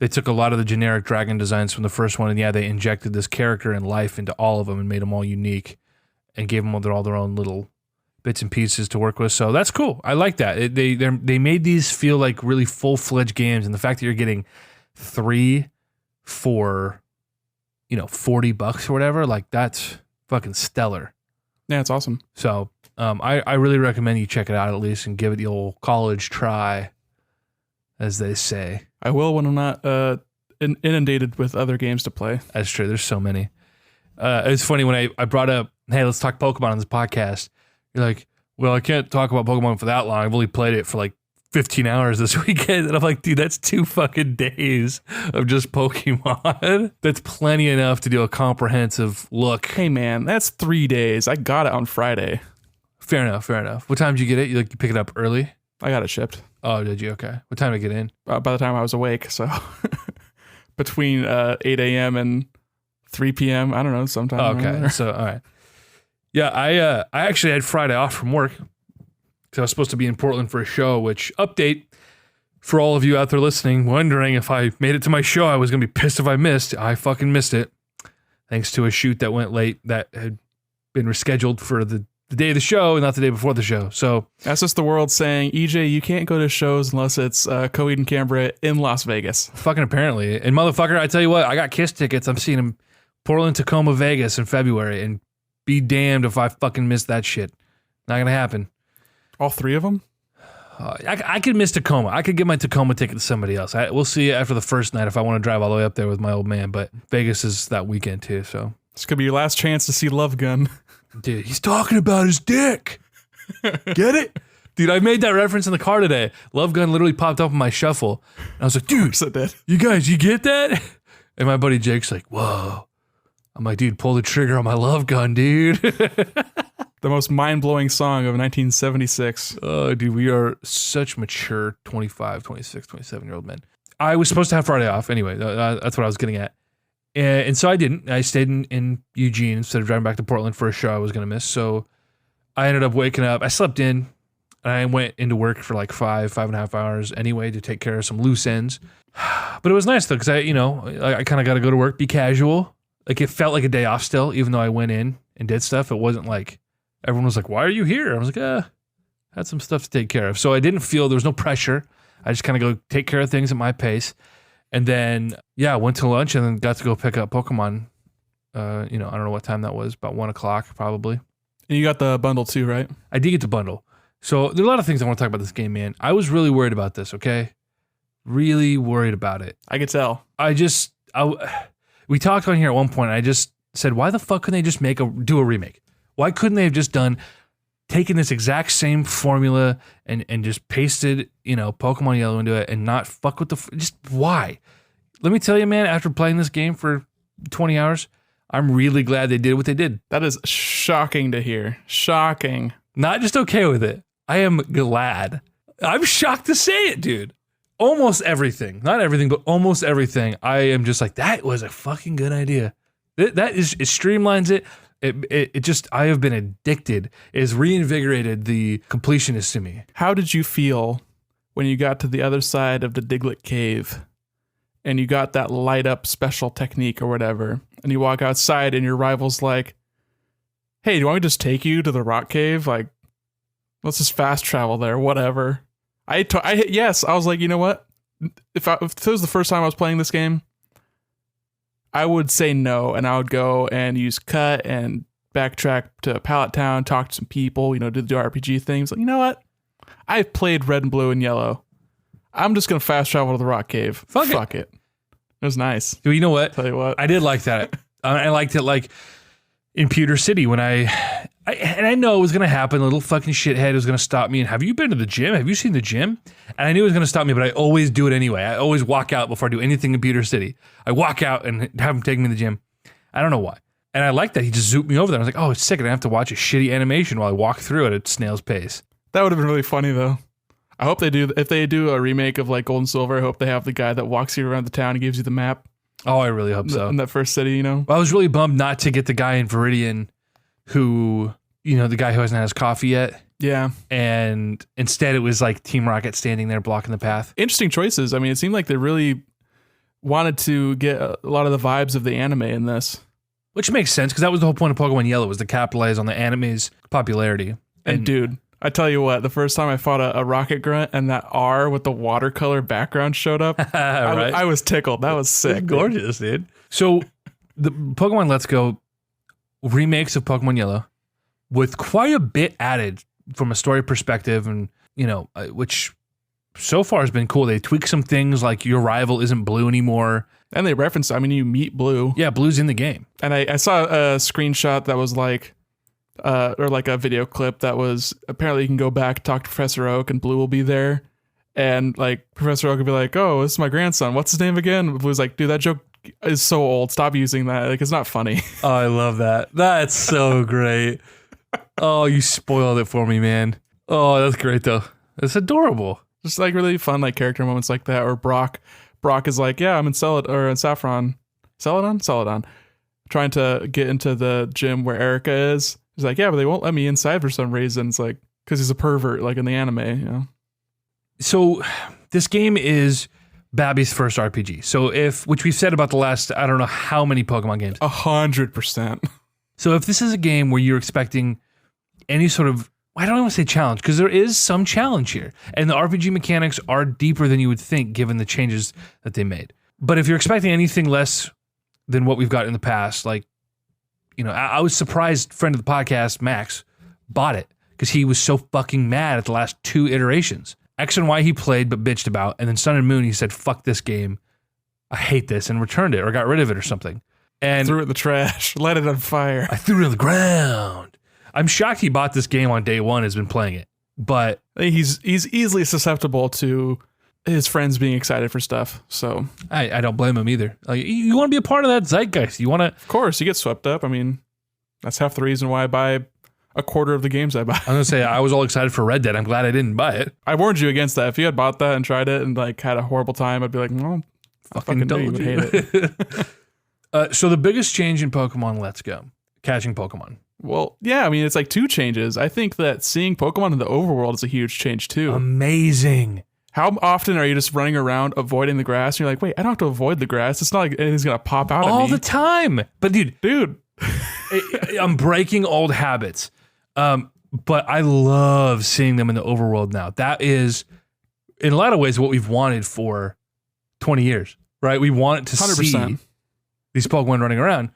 they took a lot of the generic dragon designs from the first one, and they injected this character and life into all of them and made them all unique and gave them all their own little bits and pieces to work with. So that's cool. I like that. They made these feel like really full-fledged games, and the fact that you're getting 3 for $40 or whatever, like that's fucking stellar. Yeah, it's awesome. So I really recommend you check it out at least and give it the old college try, as they say. I will when I'm not inundated with other games to play. That's true. There's so many. It's funny when I brought up, hey, let's talk Pokemon on this podcast. You're like, well, I can't talk about Pokemon for that long. I've only played it for like 15 hours this weekend. And I'm like, dude, that's 2 fucking days of just Pokemon. That's plenty enough to do a comprehensive look. Hey, man, that's 3 days. I got it on Friday. Fair enough. What time did you get it? You pick it up early? I got it shipped. Oh, did you? Okay. What time did it get in? By the time I was awake, so between 8 a.m. and 3 p.m. I don't know, sometime. Oh, okay. So, all right. Yeah, I actually had Friday off from work because I was supposed to be in Portland for a show, which, update, for all of you out there listening, wondering if I made it to my show, I was going to be pissed if I missed. I fucking missed it. Thanks to a shoot that went late that had been rescheduled for the day of the show and not the day before the show. So that's just the world saying, EJ, you can't go to shows unless it's Coheed and Cambria in Las Vegas. Fucking apparently. And motherfucker, I tell you what, I got KISS tickets. I'm seeing him Portland, Tacoma, Vegas in February, and be damned if I fucking miss that shit. Not going to happen. All 3 of them? I could miss Tacoma. I could give my Tacoma ticket to somebody else. We'll see after the first night if I want to drive all the way up there with my old man, but Vegas is that weekend too, so. This could be your last chance to see Love Gun. Dude, he's talking about his dick. Get it? Dude, I made that reference in the car today. Love Gun literally popped up in my shuffle. And I was like, dude, you guys, you get that? And my buddy Jake's like, whoa. I'm like, dude, pull the trigger on my Love Gun, dude. The most mind-blowing song of 1976. Oh, dude, we are such mature 25, 26, 27-year-old men. I was supposed to have Friday off anyway. That's what I was getting at. And so I didn't. I stayed in Eugene instead of driving back to Portland for a show I was going to miss. So I ended up waking up. I slept in. And I went into work for like 5.5 hours anyway to take care of some loose ends. But it was nice though, because I kind of got to go to work, be casual. Like it felt like a day off still, even though I went in and did stuff. It wasn't like everyone was like, why are you here? I was like, had some stuff to take care of. So I didn't feel there was no pressure. I just kind of go take care of things at my pace. And then, yeah, went to lunch and then got to go pick up Pokemon. I don't know what time that was, about 1 o'clock probably. And you got the bundle too, right? I did get the bundle. So there are a lot of things I want to talk about this game, man. I was really worried about this, okay? Really worried about it. I could tell. We talked on here at one point, and I just said, why the fuck couldn't they just do a remake? Why couldn't they have just taken this exact same formula and just pasted, Pokemon Yellow into it and not fuck with just why? Let me tell you, man, after playing this game for 20 hours, I'm really glad they did what they did. That is shocking to hear. Shocking. Not just okay with it. I am glad. I'm shocked to say it, dude. Almost everything. Not everything, but almost everything. I am just like, that was a fucking good idea. It streamlines it. It just, I have been addicted. It has reinvigorated the completionist in me. How did you feel when you got to the other side of the Diglett cave and you got that light up special technique or whatever, and you walk outside and your rival's like, hey, do you want me to just take you to the rock cave? Like, let's just fast travel there, whatever. Yes, I was like, you know what? If this was the first time I was playing this game, I would say no, and I would go and use cut and backtrack to Pallet Town, talk to some people, do the RPG things. Like, you know what? I've played Red and Blue and Yellow. I'm just going to fast travel to the rock cave. Fuck it. It was nice. Well, you know what? Tell you what. I did like that. I liked it like in Pewter City when I know it was going to happen. A little fucking shithead was going to stop me. And have you been to the gym? Have you seen the gym? And I knew it was going to stop me, but I always do it anyway. I always walk out before I do anything in Pewter City. I walk out and have him take me to the gym. I don't know why. And I like that. He just zooped me over there. I was like, oh, it's sick. And I have to watch a shitty animation while I walk through it at snail's pace. That would have been really funny, though. I hope they do. If they do a remake of like Gold and Silver, I hope they have the guy that walks you around the town and gives you the map. Oh, I really hope so. In that first city, Well, I was really bummed not to get the guy in Viridian who, the guy who hasn't had his coffee yet. Yeah. And instead it was like Team Rocket standing there blocking the path. Interesting choices. I mean, it seemed like they really wanted to get a lot of the vibes of the anime in this. Which makes sense, because that was the whole point of Pokemon Yellow, was to capitalize on the anime's popularity. And dude, I tell you what, the first time I fought a Rocket Grunt and that R with the watercolor background showed up, right? I was tickled. That was sick. Gorgeous, dude. So the Pokemon Let's Go, remakes of Pokemon Yellow with quite a bit added from a story perspective, and which so far has been cool. They tweak some things, like your rival isn't Blue anymore. And they reference, you meet Blue. Yeah, Blue's in the game. And I saw a screenshot that was like, or like a video clip that was, apparently you can go back, talk to Professor Oak, and Blue will be there. And like Professor Oak will be like, oh, this is my grandson. What's his name again? Blue's like, dude, that joke is so old. Stop using that. Like, it's not funny. Oh, I love that. That's so great. Oh, you spoiled it for me, man. Oh, that's great though. It's adorable. Just like really fun, like character moments like that. Or Brock is like, yeah, I'm in Celadon, trying to get into the gym where Erica is. He's like, yeah, but they won't let me inside for some reason. It's like, because he's a pervert, like in the anime, So this game is Babby's first RPG. So which we've said about the last, I don't know how many Pokemon games. 100%. So if this is a game where you're expecting any sort of, I don't even want to say challenge, because there is some challenge here. And the RPG mechanics are deeper than you would think given the changes that they made. But if you're expecting anything less than what we've got in the past, like, I was surprised friend of the podcast, Max, bought it because he was so fucking mad at the last 2 iterations. X and Y he played but bitched about, and then Sun and Moon he said, fuck this game, I hate this, and returned it or got rid of it or something. And threw it in the trash, let it on fire. I threw it on the ground. I'm shocked he bought this game on day one, has been playing it. But he's easily susceptible to his friends being excited for stuff. So I don't blame him either. Like, you want to be a part of that zeitgeist. You want to, of course, you get swept up. That's half the reason why I buy a quarter of the games I buy. I'm gonna say I was all excited for Red Dead. I'm glad I didn't buy it. I warned you against that. If you had bought that and tried it and like had a horrible time, I'd be like, well, I fucking knew you would hate it. So the biggest change in Pokemon Let's Go, catching Pokemon. Well, yeah, it's like 2 changes. I think that seeing Pokemon in the overworld is a huge change too. Amazing. How often are you just running around avoiding the grass? And you're like, wait, I don't have to avoid the grass. It's not like anything's gonna pop out at me. All the time. But dude. I'm breaking old habits. But I love seeing them in the overworld now. That is, in a lot of ways, what we've wanted for 20 years, right? We want to 100%. see these Pokemon running around.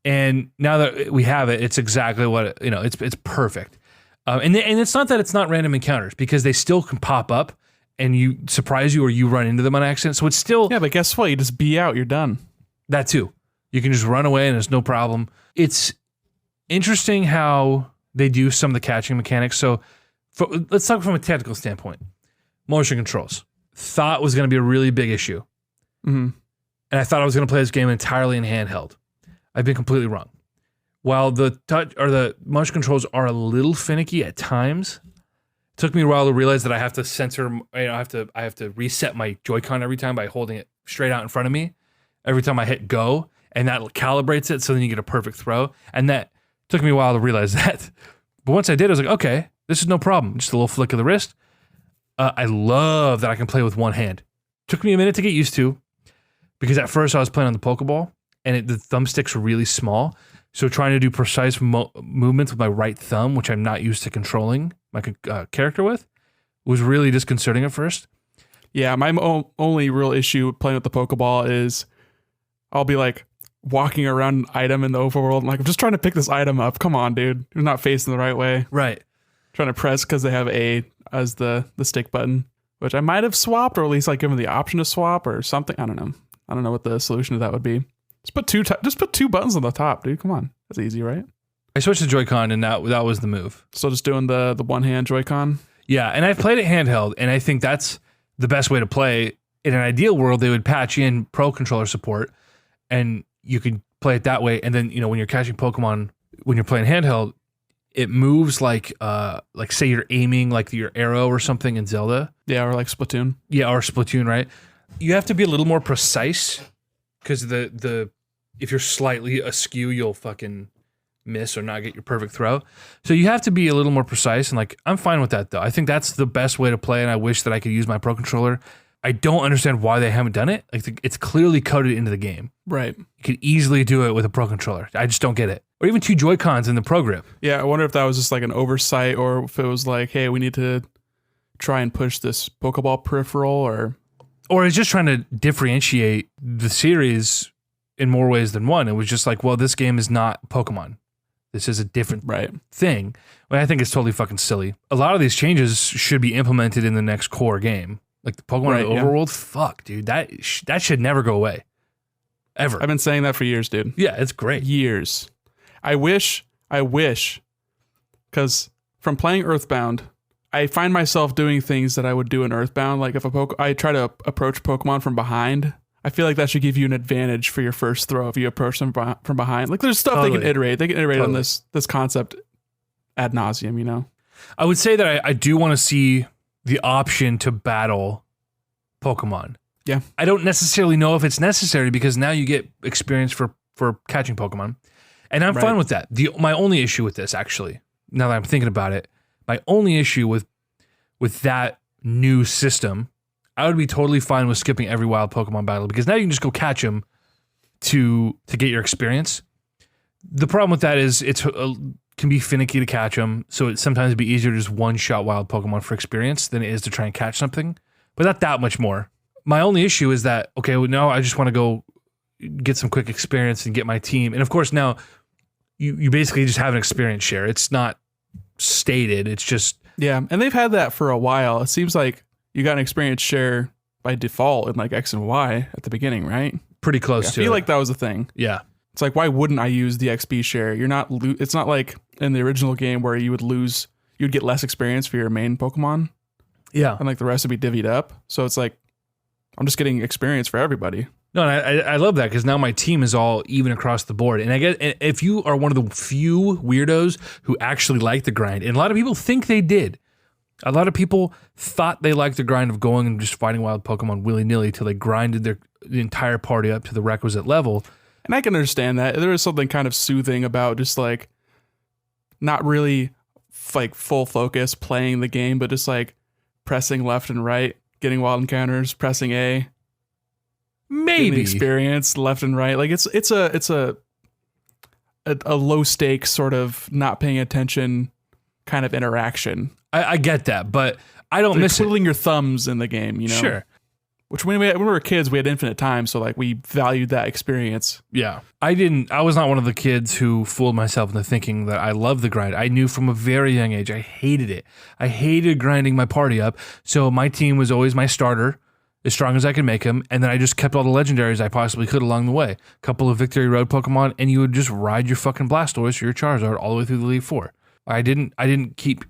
And now that we have it, it's exactly what, it's perfect. And it's not that it's not random encounters, because they still can pop up and you surprise you or you run into them on accident. So it's still... Yeah, but guess what? You just be out, you're done. That too. You can just run away and it's no problem. It's interesting how they do some of the catching mechanics. So let's talk from a technical standpoint. Motion controls. Thought was going to be a really big issue. Mm-hmm. And I thought I was going to play this game entirely in handheld. I've been completely wrong. While the touch or the motion controls are a little finicky at times, it took me a while to realize that I have to censor. I have to reset my Joy-Con every time by holding it straight out in front of me. Every time I hit go, and that calibrates it, so then you get a perfect throw. And that took me a while to realize that. But once I did, I was like, okay, this is no problem. Just a little flick of the wrist. I love that I can play with one hand. Took me a minute to get used to, because at first I was playing on the Pokeball, and the thumbstick's really small. So trying to do precise movements with my right thumb, which I'm not used to controlling my character with, was really disconcerting at first. Yeah, my only real issue playing with the Pokeball is I'll be like walking around an item in the overworld. I'm like, I'm just trying to pick this item up. Come on, dude. You're not facing the right way. Right. Trying to press because they have A as the stick button, which I might have swapped, or at least like given the option to swap or something. I don't know. I don't know what the solution to that would be. Just put 2 buttons on the top, dude. Come on. That's easy, right? I switched to Joy-Con, and that was the move. So just doing the one-hand Joy-Con? Yeah, and I've played it handheld, and I think that's the best way to play. In an ideal world, they would patch in Pro Controller support, and you could play it that way. And then, when you're catching Pokemon, when you're playing handheld, it moves like say you're aiming like your arrow or something in Zelda. Yeah, or like Splatoon. Yeah, or Splatoon, right? You have to be a little more precise, because if you're slightly askew, you'll fucking miss or not get your perfect throw. So you have to be a little more precise, and I'm fine with that though. I think that's the best way to play, and I wish that I could use my Pro Controller. I don't understand why they haven't done it. It's clearly coded into the game. Right. You could easily do it with a Pro Controller. I just don't get it. Or even 2 Joy-Cons in the Pro Grip. Yeah, I wonder if that was just like an oversight, or if it was like, hey, we need to try and push this Pokeball peripheral, or it's just trying to differentiate the series in more ways than one. It was just like, well, this game is not Pokemon. This is a different Right. thing. But I think it's totally fucking silly. A lot of these changes should be implemented in the next core game. Like the Pokemon in the Overworld, fuck, dude. That should never go away. Ever. I've been saying that for years, dude. Yeah, it's great. Years. I wish, because from playing Earthbound, I find myself doing things that I would do in Earthbound. Like if I try to approach Pokemon from behind, I feel like that should give you an advantage for your first throw if you approach them from behind. Like there's stuff they can iterate. They can iterate on this concept ad nauseum, you know? I would say that I do want to see the option to battle Pokemon. Yeah. I don't necessarily know if it's necessary because now you get experience for catching Pokemon. And I'm fine with that. My only issue with this, actually, now that I'm thinking about it, my only issue with that new system, I would be totally fine with skipping every wild Pokemon battle because now you can just go catch them to get your experience. The problem with that is it can be finicky to catch them, so it sometimes it'd be easier to just one-shot wild Pokemon for experience than it is to try and catch something, but not that much more. My only issue is that, okay, well, now I just want to go get some quick experience and get my team. And of course, now you basically just have an experience share. It's not stated. It's just... Yeah, and they've had that for a while. It seems like you got an experience share by default in like X and Y at the beginning, right? Pretty close to it. I feel like that was a thing. Yeah. It's like, why wouldn't I use the XP share? It's not like in the original game where you'd get less experience for your main Pokemon. Yeah. And like the rest would be divvied up. So it's like, I'm just getting experience for everybody. No, and I love that because now my team is all even across the board. And I guess if you are one of the few weirdos who actually like the grind, and a lot of people think they did. A lot of people thought they liked the grind of going and just fighting wild Pokemon willy-nilly till they grinded the entire party up to the requisite level. And I can understand that. There is something kind of soothing about just like not really like full focus playing the game, but just like pressing left and right, getting wild encounters, pressing A. Maybe the experience left and right. Like it's a low stakes sort of not paying attention kind of interaction. I get that, but I don't miss twiddling your thumbs in the game, you know? Sure. Which when we were kids, we had infinite time, so like we valued that experience. Yeah. I was not one of the kids who fooled myself into thinking that I loved the grind. I knew from a very young age I hated it. I hated grinding my party up. So my team was always my starter, as strong as I could make him, and then I just kept all the legendaries I possibly could along the way. A couple of Victory Road Pokemon, and you would just ride your fucking Blastoise or your Charizard all the way through the Elite Four. I didn't keep,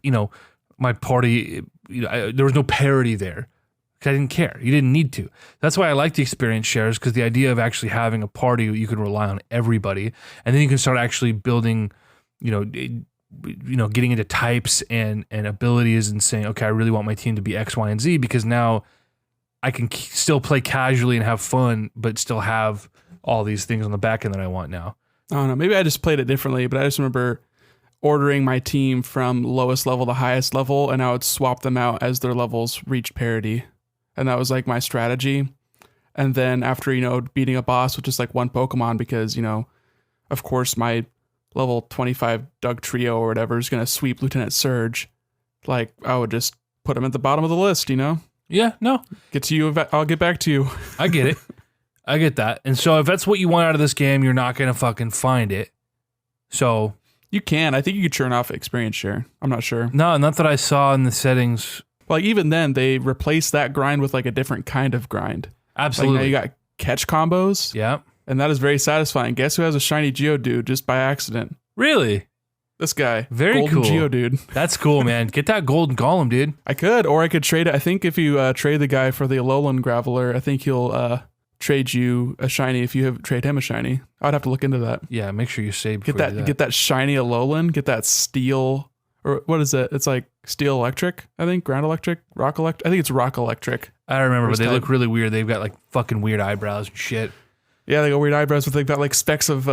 my party, there was no parity there. I didn't care. You didn't need to. That's why I like the experience shares, because the idea of actually having a party you can rely on everybody, and then you can start actually building, getting into types and abilities and saying, okay, I really want my team to be X, Y, and Z, because now I can still play casually and have fun, but still have all these things on the back end that I want now. I don't know. Maybe I just played it differently, but I just remember ordering my team from lowest level to highest level, and I would swap them out as their levels reached parity. And that was like my strategy. And then after, beating a boss with just like one Pokemon, because, of course my level 25 Doug Trio or whatever is going to sweep Lieutenant Surge. Like I would just put him at the bottom of the list, Yeah, no. Get to you. I'll get back to you. I get it. I get that. And so if that's what you want out of this game, you're not going to fucking find it. So you can. I think you could turn off experience share. I'm not sure. No, not that I saw in the settings. Like even then, they replaced that grind with like a different kind of grind. Absolutely. Like now you got catch combos. Yeah. And that is very satisfying. Guess who has a shiny Geodude just by accident? Really? This guy. Very golden cool. Geodude. That's cool, man. Get that golden golem, dude. I could, or I could trade it. I think if you trade the guy for the Alolan Graveler, I think he'll trade you a shiny if you trade him a shiny. I'd have to look into that. Yeah, make sure you save. Get that shiny Alolan. Get that steel, or what is it? It's like steel electric. I think ground electric, rock electric. I think it's rock electric. I don't remember, but they look really weird. They've got like fucking weird eyebrows and shit. Yeah, they got weird eyebrows, but they've got like specks of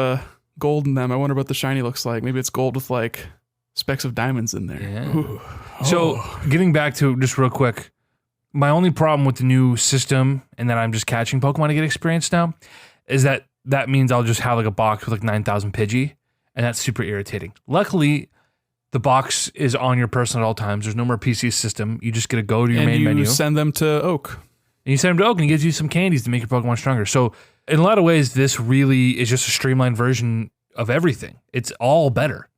gold in them. I wonder what the shiny looks like. Maybe it's gold with like specks of diamonds in there. Yeah. So getting back to just real quick, my only problem with the new system and that I'm just catching Pokemon to get experience now is that means I'll just have like a box with like 9,000 Pidgey, and that's super irritating. Luckily, the box is on your person at all times. There's no more PC system. You just get to go to your main menu. And you send them to Oak. And you send them to Oak, and he gives you some candies to make your Pokemon stronger. So in a lot of ways, this really is just a streamlined version of everything. It's all better.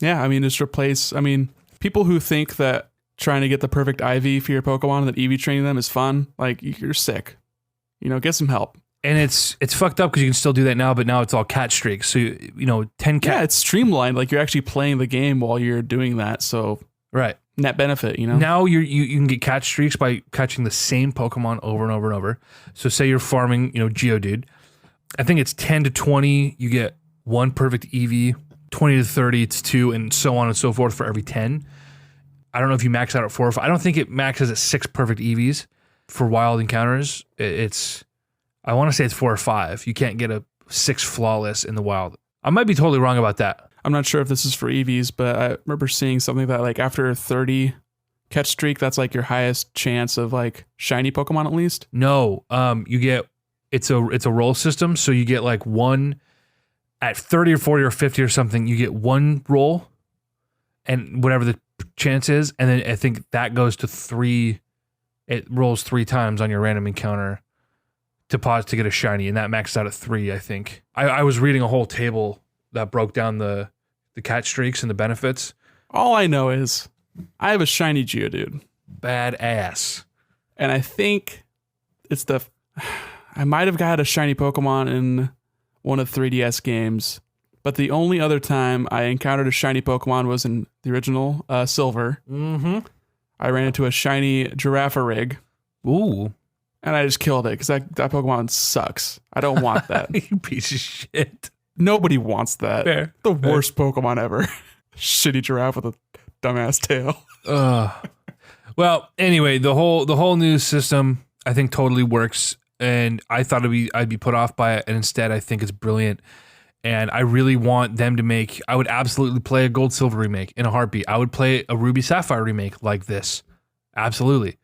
Yeah, I mean, just replace. I mean, people who think that trying to get the perfect IV for your Pokemon and that EV training them is fun, like you're sick. Get some help. And it's fucked up because you can still do that now, but now it's all catch streaks. So 10 cat. Yeah, it's streamlined. Like you're actually playing the game while you're doing that. So Right. net benefit. Now you can get catch streaks by catching the same Pokemon over and over and over. So say you're farming, Geodude. I think it's 10 to 20. You get one perfect EV. 20 to 30, it's 2, and so on and so forth for every 10. I don't know if you max out at 4 or 5. I don't think it maxes at 6 perfect EVs for wild encounters. I want to say it's 4 or 5. You can't get a 6 flawless in the wild. I might be totally wrong about that. I'm not sure if this is for EVs, but I remember seeing something that like after a 30 catch streak, that's like your highest chance of like shiny Pokemon at least. No, you get it's a roll system, so you get like one at 30 or 40 or 50 or something. You get one roll, and whatever the chance is, and then I think that goes to 3. It rolls 3 times on your random encounter to pause to get a shiny, and that maxed out at 3, I think. I was reading a whole table that broke down the catch streaks and the benefits. All I know is I have a shiny Geodude. Badass. And I think it's I might have got a shiny Pokemon in one of 3DS games, but the only other time I encountered a shiny Pokemon was in the original Silver. Mm-hmm. I ran into a shiny Girafarig. Ooh. And I just killed it because that Pokemon sucks. I don't want that. You piece of shit. Nobody wants that. Fair. The worst Pokemon ever. Shitty giraffe with a dumbass tail. Well, anyway, the whole new system I think totally works, and I thought I'd be put off by it, and instead I think it's brilliant. And I really want them to make. I would absolutely play a Gold Silver remake in a heartbeat. I would play a Ruby Sapphire remake like this. Absolutely.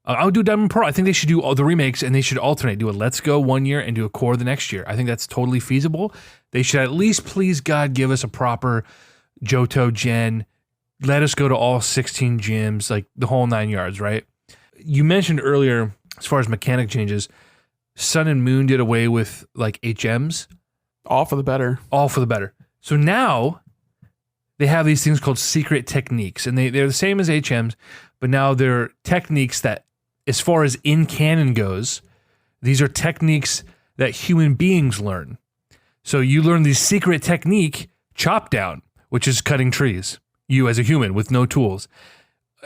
I would do Diamond Pearl. I think they should do all the remakes and they should alternate. Do a Let's Go one year and do a Core the next year. I think that's totally feasible. They should at least, please God, give us a proper Johto gen. Let us go to all 16 gyms, like the whole 9 yards, right? You mentioned earlier, as far as mechanic changes, Sun and Moon did away with like HMs. All for the better. All for the better. So now they have these things called secret techniques, and they're the same as HMs, but now they're techniques that, as far as in canon goes, these are techniques that human beings learn. So you learn the secret technique, chop down, which is cutting trees. You as a human with no tools.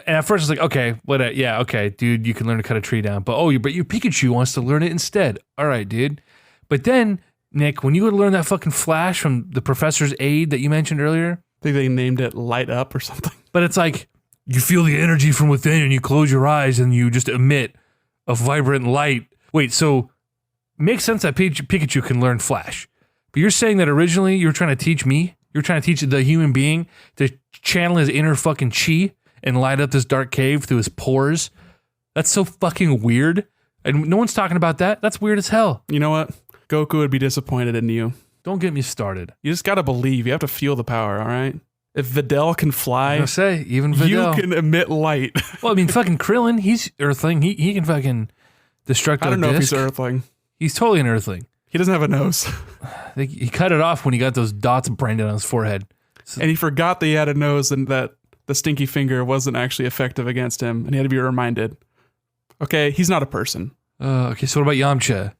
And at first it's like, okay, yeah, okay, dude, you can learn to cut a tree down. But your Pikachu wants to learn it instead. All right, dude. But then, Nick, when you would learn that fucking flash from the professor's aid that you mentioned earlier. I think they named it Light Up or something. But it's like, you feel the energy from within and you close your eyes and you just emit a vibrant light. Wait, so makes sense that Pikachu can learn Flash. But you're saying that originally you were trying to teach me? You were trying to teach the human being to channel his inner fucking chi and light up this dark cave through his pores? That's so fucking weird. And no one's talking about that. That's weird as hell. You know what? Goku would be disappointed in you. Don't get me started. You just got to believe. You have to feel the power, all right? If Videl can fly, I was gonna say, even Videl. You can emit light. Well, I mean, fucking Krillin, he's Earthling. He can fucking destruct a disc. I don't know if he's Earthling. He's totally an Earthling. He doesn't have a nose. He cut it off when he got those dots branded on his forehead. And he forgot that he had a nose and that the stinky finger wasn't actually effective against him. And he had to be reminded. Okay, he's not a person. Okay, so what about Yamcha?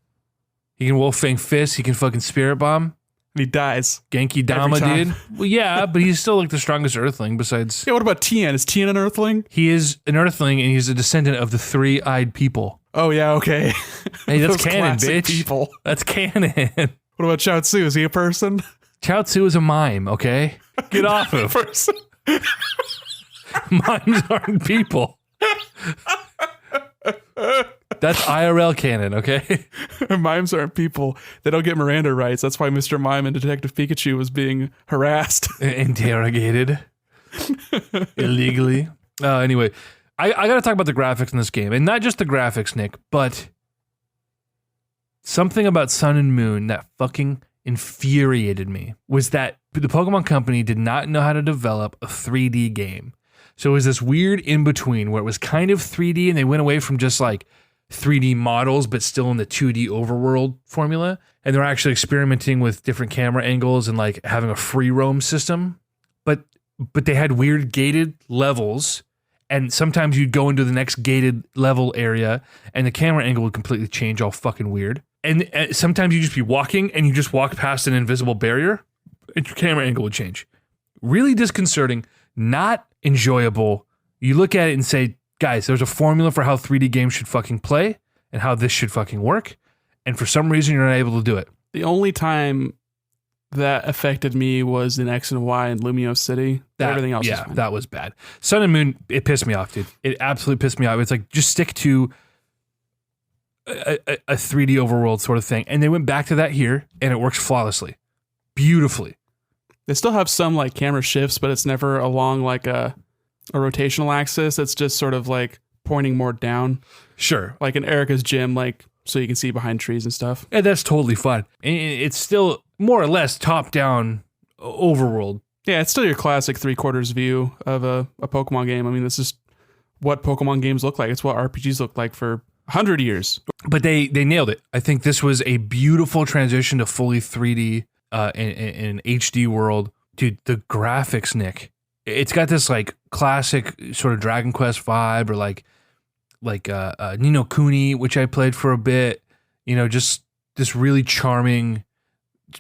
He can Wolf Fang Fist. He can fucking Spirit Bomb. And he dies. Genki Dama, dude. Well, yeah, but he's still like the strongest Earthling besides... Yeah, what about Tien? Is Tien an Earthling? He is an Earthling, and he's a descendant of the three-eyed people. Oh, yeah, okay. Hey, that's canon, bitch. People. That's canon. What about Chaozu? Is he a person? Chaozu is a mime, okay? Get off him. Person. Mimes aren't people. That's IRL canon, okay? Mimes aren't people. They don't get Miranda rights. That's why Mr. Mime and Detective Pikachu was being harassed. Interrogated. Illegally. Anyway, I got to talk about the graphics in this game. And not just the graphics, Nick, but something about Sun and Moon that fucking infuriated me was that the Pokemon Company did not know how to develop a 3D game. So it was this weird in-between where it was kind of 3D and they went away from just like 3D models, but still in the 2D overworld formula. And they're actually experimenting with different camera angles and like having a free roam system. But but they had weird gated levels. And sometimes you'd go into the next gated level area and the camera angle would completely change, all fucking weird. And sometimes you'd just be walking and you just walk past an invisible barrier and your camera angle would change. Really disconcerting, not enjoyable. You look at it and say, guys, there's a formula for how 3D games should fucking play and how this should fucking work. And for some reason, you're not able to do it. The only time that affected me was in X and Y and Lumio City. Everything else was fine. That was bad. Sun and Moon, it pissed me off, dude. It absolutely pissed me off. It's like, just stick to a 3D overworld sort of thing. And they went back to that here, and it works flawlessly. Beautifully. They still have some like camera shifts, but it's never along like a rotational axis. It's just sort of like pointing more down. Sure. Like in Erica's gym, like so you can see behind trees and stuff. And that's totally fine. And it's still more or less top-down overworld. Yeah, it's still your classic 3/4 view of a Pokemon game. I mean, this is what Pokemon games look like. It's what RPGs look like for 100 years. But they nailed it. I think this was a beautiful transition to fully 3D in an HD world. Dude, the graphics, Nick. It's got this like classic sort of Dragon Quest vibe, or like Ni no Kuni, which I played for a bit. You know, just this really charming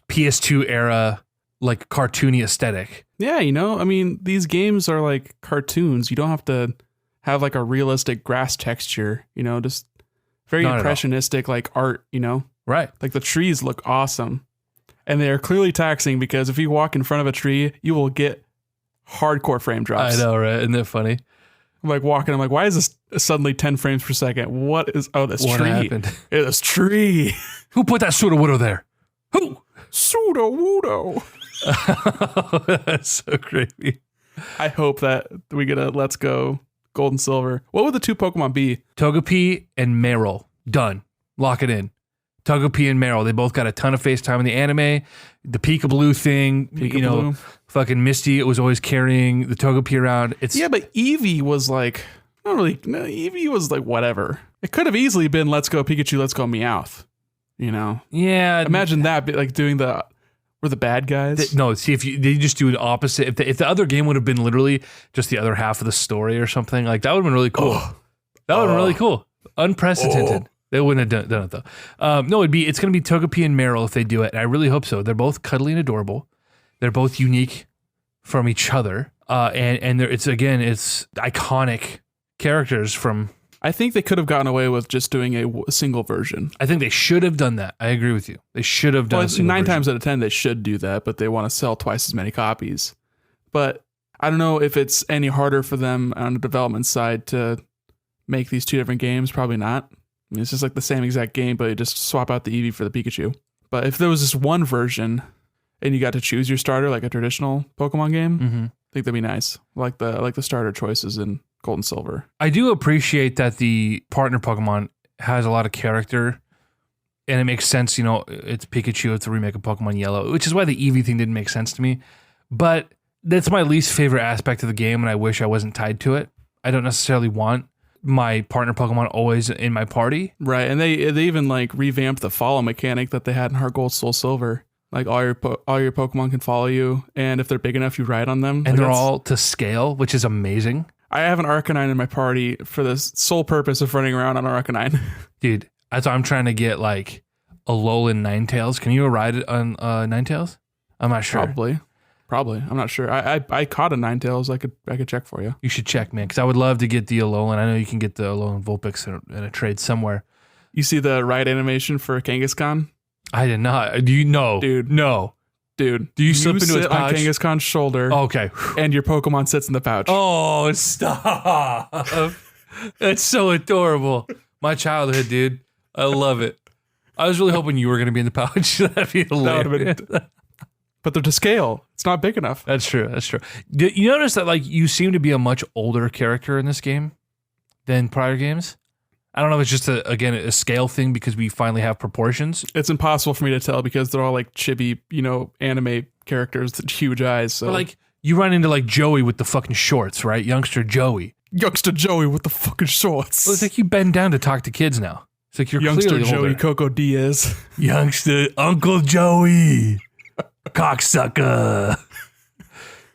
PS2 era, like cartoony aesthetic. Yeah, you know, I mean, these games are like cartoons. You don't have to have like a realistic grass texture, you know, just very Not impressionistic like art, you know? Right. Like the trees look awesome. And they are clearly taxing because if you walk in front of a tree, you will get hardcore frame drops. I know, right? Isn't that funny? I'm like walking, I'm like, why is this suddenly 10 frames per second? What is, oh, this What tree. happened? It is tree. Who put that Sudowoodo there? Who? Sudowoodo. That's so creepy. I hope that we get a Let's Go Gold and Silver. What would the two Pokemon be? Togepi and Meryl. Done. Lock it in. Togepi and Meryl. They both got a ton of face time in the anime. The Peekaboo thing, you know, fucking Misty was always carrying the Togepi around. It's yeah, but Eevee was like, not really, no, Eevee was like whatever. It could have easily been Let's Go Pikachu, Let's Go Meowth. You know? Yeah. Imagine that, like doing we're the bad guys. No, see, if they just do the opposite. If the other game would have been literally just the other half of the story or something, like that would have been really cool. That would have been really cool. Unprecedented. They wouldn't have done it though. No, it's going to be Togepi and Meryl if they do it, and I really hope so. They're both cuddly and adorable. They're both unique from each other, and it's iconic characters from. I think they could have gotten away with just doing a single version. I think they should have done that. I agree with you. They should have done. Well, a single 9 version. times out of 10 they should do that, but they want to sell twice as many copies. But I don't know if it's any harder for them on the development side to make these two different games. Probably not. I mean, it's just like the same exact game, but you just swap out the Eevee for the Pikachu. But if there was just one version and you got to choose your starter like a traditional Pokemon game, I think that'd be nice. Like the starter choices in Gold and Silver. I do appreciate that the partner Pokemon has a lot of character, and it makes sense. You know, it's Pikachu. It's a remake of Pokemon Yellow, which is why the Eevee thing didn't make sense to me. But that's my least favorite aspect of the game, and I wish I wasn't tied to it. I don't necessarily want my partner Pokemon always in my party. Right, and they even like revamped the follow mechanic that they had in Heart Gold Soul Silver. Like all your Pokemon can follow you, and if they're big enough, you ride on them. And they're all to scale, which is amazing. I have an Arcanine in my party for the sole purpose of running around on Arcanine. Dude, that's why I'm trying to get like a Alolan Ninetales. Can you ride it on Ninetales? I'm not sure. Probably. I'm not sure. I caught a Ninetales. I could check for you. You should check, man, because I would love to get the Alolan. I know you can get the Alolan Vulpix in a trade somewhere. You see the ride animation for Kangaskhan? I did not. Do you know? Dude. No. Dude, do you slip into his pouch? On Kangaskhan's shoulder? Okay. And your Pokemon sits in the pouch. Oh, stop. That's so adorable. My childhood, dude. I love it. I was really hoping you were going to be in the pouch. That'd be hilarious. But they're to scale. It's not big enough. That's true. You notice that like you seem to be a much older character in this game than prior games? I don't know if it's just a scale thing because we finally have proportions. It's impossible for me to tell because they're all like chibi, anime characters with huge eyes. So but like you run into like Joey with the fucking shorts, right? Youngster Joey with the fucking shorts. Well, it's like you bend down to talk to kids now. It's like you're Youngster clearly Joey older. Coco Diaz. Youngster Uncle Joey. Cocksucker.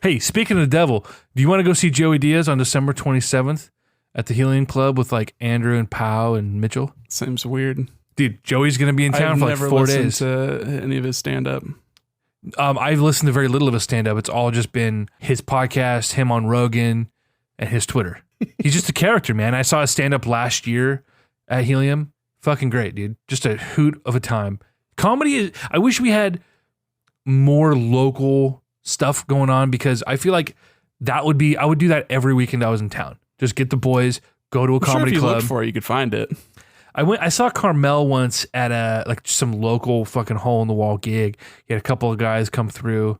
Hey, speaking of the devil, do you want to go see Joey Diaz on December 27th at the Helium Club with like Andrew and Powell and Mitchell? Seems weird. Dude, Joey's going to be in town for like 4 days. I've never listened to any of his stand-up. I've listened to very little of his stand-up. It's all just been his podcast, him on Rogan, and his Twitter. He's just a character, man. I saw his stand-up last year at Helium. Fucking great, dude. Just a hoot of a time. Comedy is... I wish we had more local stuff going on because I feel like that would be... I would do that every weekend I was in town. Just get the boys, go to a comedy if you club. looked for it, you could find it. I saw Carmel once at some local fucking hole in the wall gig. He had a couple of guys come through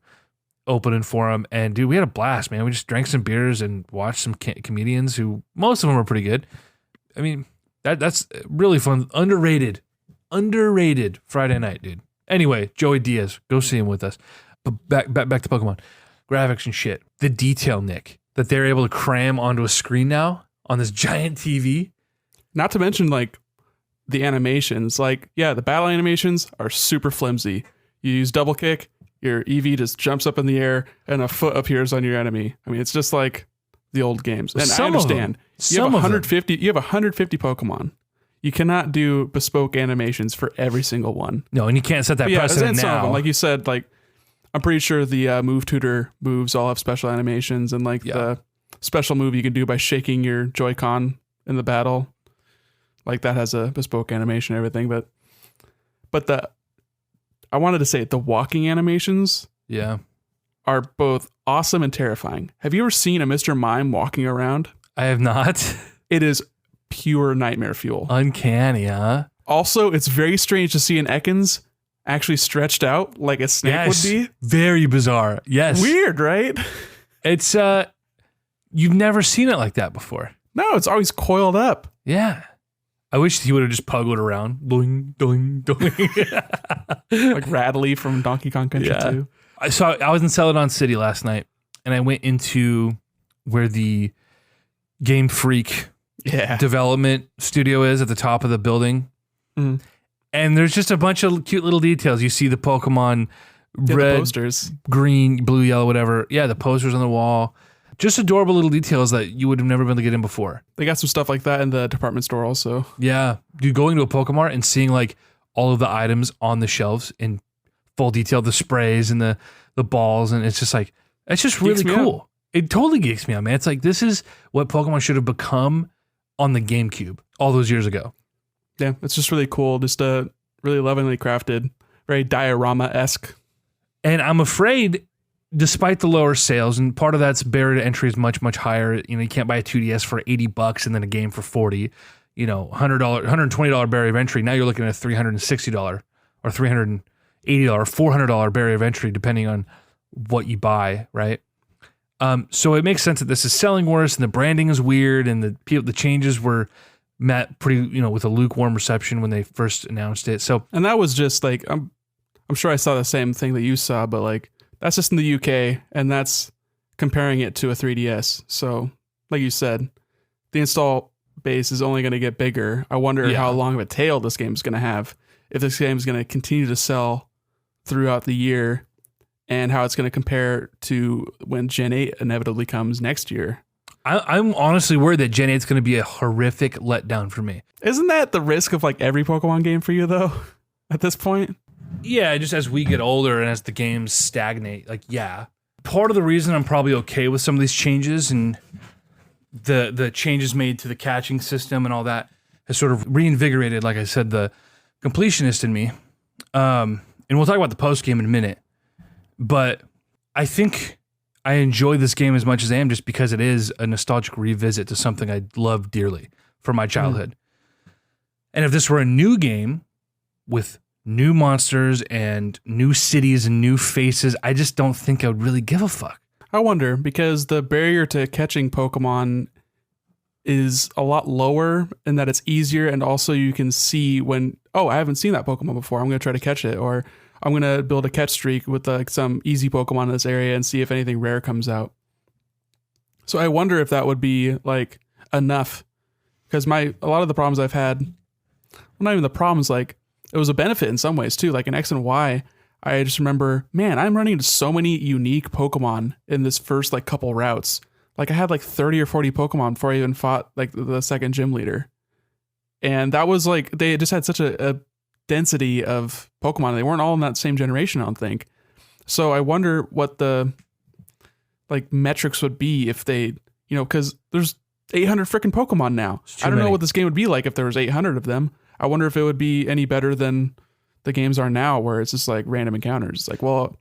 opening for him, and dude, we had a blast, man. We just drank some beers and watched some comedians who most of them were pretty good. I mean, that's really fun. Underrated Friday night, dude. Anyway, Joey Diaz, go see him with us. But back to Pokemon graphics and shit. The detail, Nick, that they're able to cram onto a screen now on this giant TV. Not to mention like the animations, like, yeah, the battle animations are super flimsy. You use double kick, your EV just jumps up in the air and a foot appears on your enemy. I mean, it's just like the old games. And I understand you have 150 Pokemon. You cannot do bespoke animations for every single one. No, and you can't set that precedent now. Some of them, like you said, like I'm pretty sure the Move Tutor moves all have special animations, and like the special move you can do by shaking your Joy-Con in the battle. Like that has a bespoke animation and everything, but I wanted to say the walking animations are both awesome and terrifying. Have you ever seen a Mr. Mime walking around? I have not. It is pure nightmare fuel. Uncanny, huh? Also, it's very strange to see an Ekans actually stretched out like a snake would be. Very bizarre. Yes. Weird, right? It's you've never seen it like that before. No, it's always coiled up. Yeah. I wish he would have just puggled around. Doing, doing, doing. Like Radley from Donkey Kong Country 2. I was in Celadon City last night, and I went into where the Game Freak development studio is at the top of the building. Mm. And there's just a bunch of cute little details. You see the Pokemon red, the posters, green, blue, yellow, whatever. Yeah, the posters on the wall. Just adorable little details that you would have never been able to get in before. They got some stuff like that in the department store also. Yeah. Dude, going to a Pokemart and seeing like all of the items on the shelves in full detail, the sprays and the balls, and it's just like, it's just really cool. It totally geeks me out, man. It's like, this is what Pokemon should have become on the GameCube all those years ago. Yeah, it's just really cool. Just really lovingly crafted, very diorama-esque. And I'm afraid, despite the lower sales, and part of that's barrier to entry is much, much higher. You know, you can't buy a 2DS for $80 and then a game for $40. You know, $120 barrier of entry. Now you're looking at a $360 or $380 or $400 barrier of entry, depending on what you buy, right? So it makes sense that this is selling worse, and the branding is weird, and the changes were met pretty, with a lukewarm reception when they first announced it. So, and that was just like, I'm sure I saw the same thing that you saw, but like, that's just in the UK, and that's comparing it to a 3DS. So, like you said, the install base is only going to get bigger. I wonder how long of a tail this game is going to have, if this game is going to continue to sell throughout the year, and how it's going to compare to when Gen 8 inevitably comes next year. I'm honestly worried that Gen 8 is going to be a horrific letdown for me. Isn't that the risk of like every Pokemon game for you, though, at this point? Yeah, just as we get older and as the games stagnate, part of the reason I'm probably okay with some of these changes and the changes made to the catching system and all that has sort of reinvigorated, like I said, the completionist in me. And we'll talk about the post game in a minute, but I think I enjoy this game as much as I am just because it is a nostalgic revisit to something I loved dearly from my childhood. And if this were a new game with new monsters and new cities and new faces, I just don't think I would really give a fuck. I wonder, because the barrier to catching Pokemon is a lot lower and that it's easier, and also you can see when, I haven't seen that Pokemon before, I'm going to try to catch it, or I'm going to build a catch streak with like some easy Pokemon in this area and see if anything rare comes out. So I wonder if that would be like enough, because a lot of the problems I've had, well, not even the problems, like it was a benefit in some ways too. Like in X and Y, I just remember, man, I'm running into so many unique Pokemon in this first like couple routes. Like I had like 30 or 40 Pokemon before I even fought like the second gym leader. And that was like, they just had such a density of Pokemon. They weren't all in that same generation, I don't think. So I wonder what the like metrics would be if they, because there's 800 freaking Pokemon now. I don't know what this game would be like if there was 800 of them. I wonder if it would be any better than the games are now, where it's just like random encounters. It's like, well,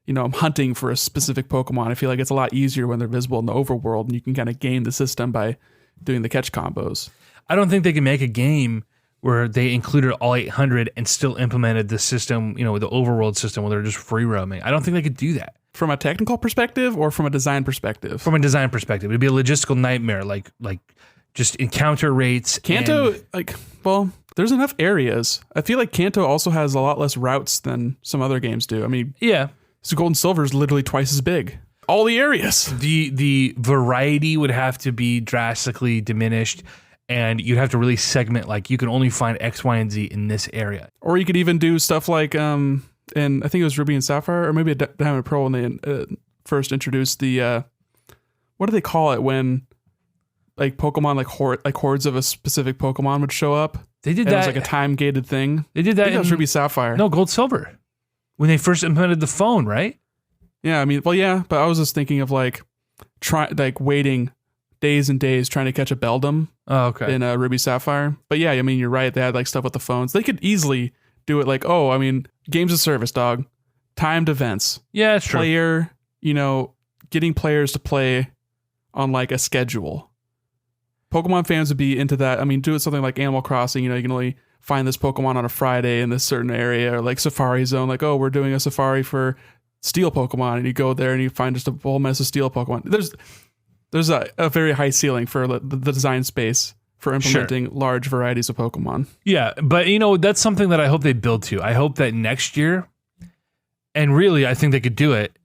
I'm hunting for a specific Pokemon. I feel like it's a lot easier when they're visible in the overworld, and you can kind of game the system by doing the catch combos. I don't think they can make a game where they included all 800 and still implemented the system, the overworld system where they're just free roaming. I don't think they could do that. From a technical perspective or from a design perspective? From a design perspective. It'd be a logistical nightmare, like just encounter rates. Kanto, there's enough areas. I feel like Kanto also has a lot less routes than some other games do. I mean, yeah. So Gold and Silver is literally twice as big. All the areas. The variety would have to be drastically diminished, and you'd have to really segment, like you can only find X, Y, and Z in this area. Or you could even do stuff like, and I think it was Ruby and Sapphire, or maybe Diamond and Pearl when they first introduced the, what do they call it when like Pokemon, like hordes of a specific Pokemon would show up? They did that. It was like a time gated thing. They did that. I think that was Ruby Sapphire. No, Gold Silver. When they first implemented the phone, right? Yeah, I mean, but I was just thinking of waiting days and days trying to catch a Beldum. Oh, okay. In Ruby Sapphire. But yeah, I mean, you're right. They had like stuff with the phones. They could easily do it like, games of service, dog. Timed events. Yeah, it's true. Player, getting players to play on like a schedule. Pokemon fans would be into that. I mean, do it something like Animal Crossing. You can only find this Pokemon on a Friday in this certain area, or like Safari Zone. Like, oh, we're doing a safari for Steel Pokemon, and you go there and you find just a whole mess of Steel Pokemon. There's a very high ceiling for the design space for implementing large varieties of Pokemon. Yeah, but that's something that I hope they build to. I hope that next year, and really I think they could do it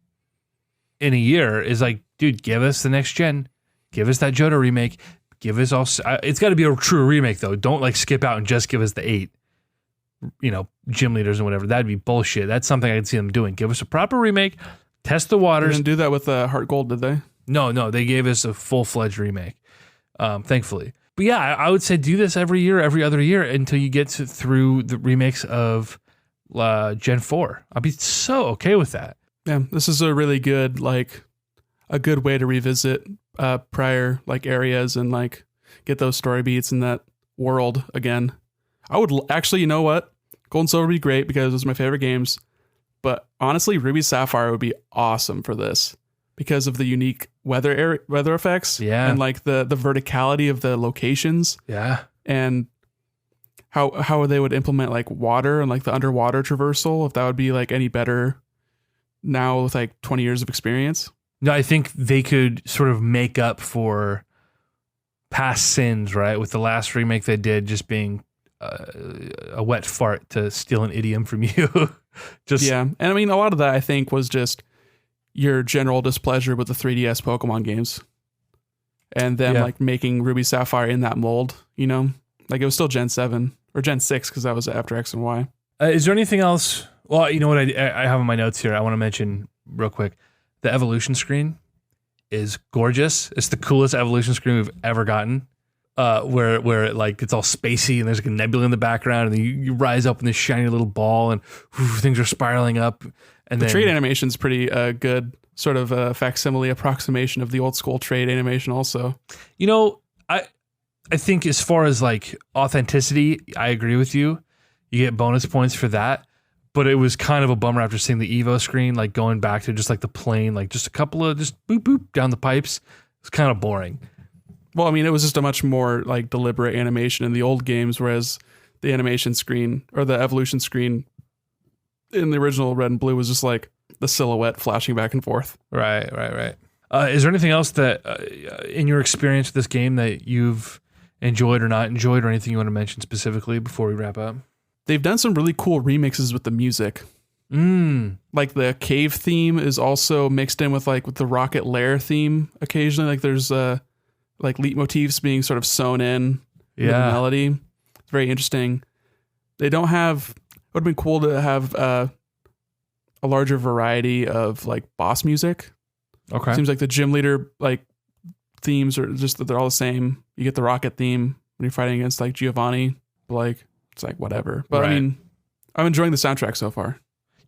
in a year, is like, dude, give us the next gen. Give us that Johto remake. Give us all. It's got to be a true remake, though. Don't like skip out and just give us the 8, gym leaders and whatever. That'd be bullshit. That's something I could see them doing. Give us a proper remake. Test the waters. They didn't do that with Heart Gold, did they? No. They gave us a full-fledged remake, thankfully. But yeah, I would say do this every year, every other year until you get through the remakes of Gen 4. I'll be so okay with that. Yeah, this is a really good, a good way to revisit prior areas and get those story beats in that world again. I would actually, you know what? Gold and Silver would be great because those are my favorite games. But honestly, Ruby Sapphire would be awesome for this because of the unique weather effects. Yeah. And the verticality of the locations. Yeah. And how they would implement water and the underwater traversal, if that would be any better now with 20 years of experience. No, I think they could sort of make up for past sins, right? With the last remake they did just being a wet fart, to steal an idiom from you. Yeah. And I mean, a lot of that I think was just your general displeasure with the 3DS Pokemon games. And then making Ruby Sapphire in that mold, it was still Gen 7 or Gen 6 because that was after X and Y. Is there anything else? Well, you know what I have on my notes here I want to mention real quick. The evolution screen is gorgeous. It's the coolest evolution screen we've ever gotten. Where it's all spacey and there's a nebula in the background, and then you rise up in this shiny little ball, and things are spiraling up. And the trade animation is pretty good, sort of facsimile approximation of the old school trade animation. Also, I think as far as authenticity, I agree with you. You get bonus points for that. But it was kind of a bummer after seeing the Evo screen, going back to just the plain, just a couple of just boop, boop down the pipes. It's kind of boring. Well, I mean, it was just a much more deliberate animation in the old games, whereas the animation screen or the evolution screen in the original Red and Blue was just the silhouette flashing back and forth. Right. Is there anything else that in your experience with this game that you've enjoyed or not enjoyed, or anything you want to mention specifically before we wrap up? They've done some really cool remixes with the music. The cave theme is also mixed in with with the Rocket Lair theme occasionally. There's leitmotifs being sort of sewn in with the melody. It's very interesting. They don't have, it would have been cool to have a larger variety of like boss music. Okay. Seems like the gym leader like themes are just they're all the same. You get the rocket theme when you're fighting against like Giovanni, but like it's like whatever. But Right. I mean, I'm enjoying the soundtrack so far.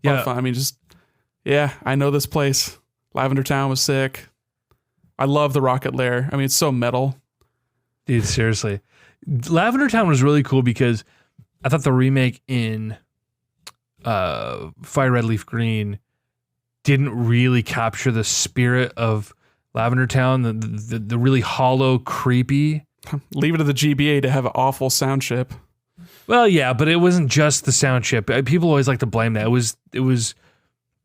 A lot of fun. I mean, I know this place. Lavender Town was sick. I love the rocket lair. I mean, it's so metal. Dude, seriously. Lavender Town was really cool because I thought the remake in Fire Red Leaf Green didn't really capture the spirit of Lavender Town, the really hollow, creepy. Leave it to the GBA to have an awful sound chip. Well, yeah, but it wasn't just the sound chip. People always like to blame that. It was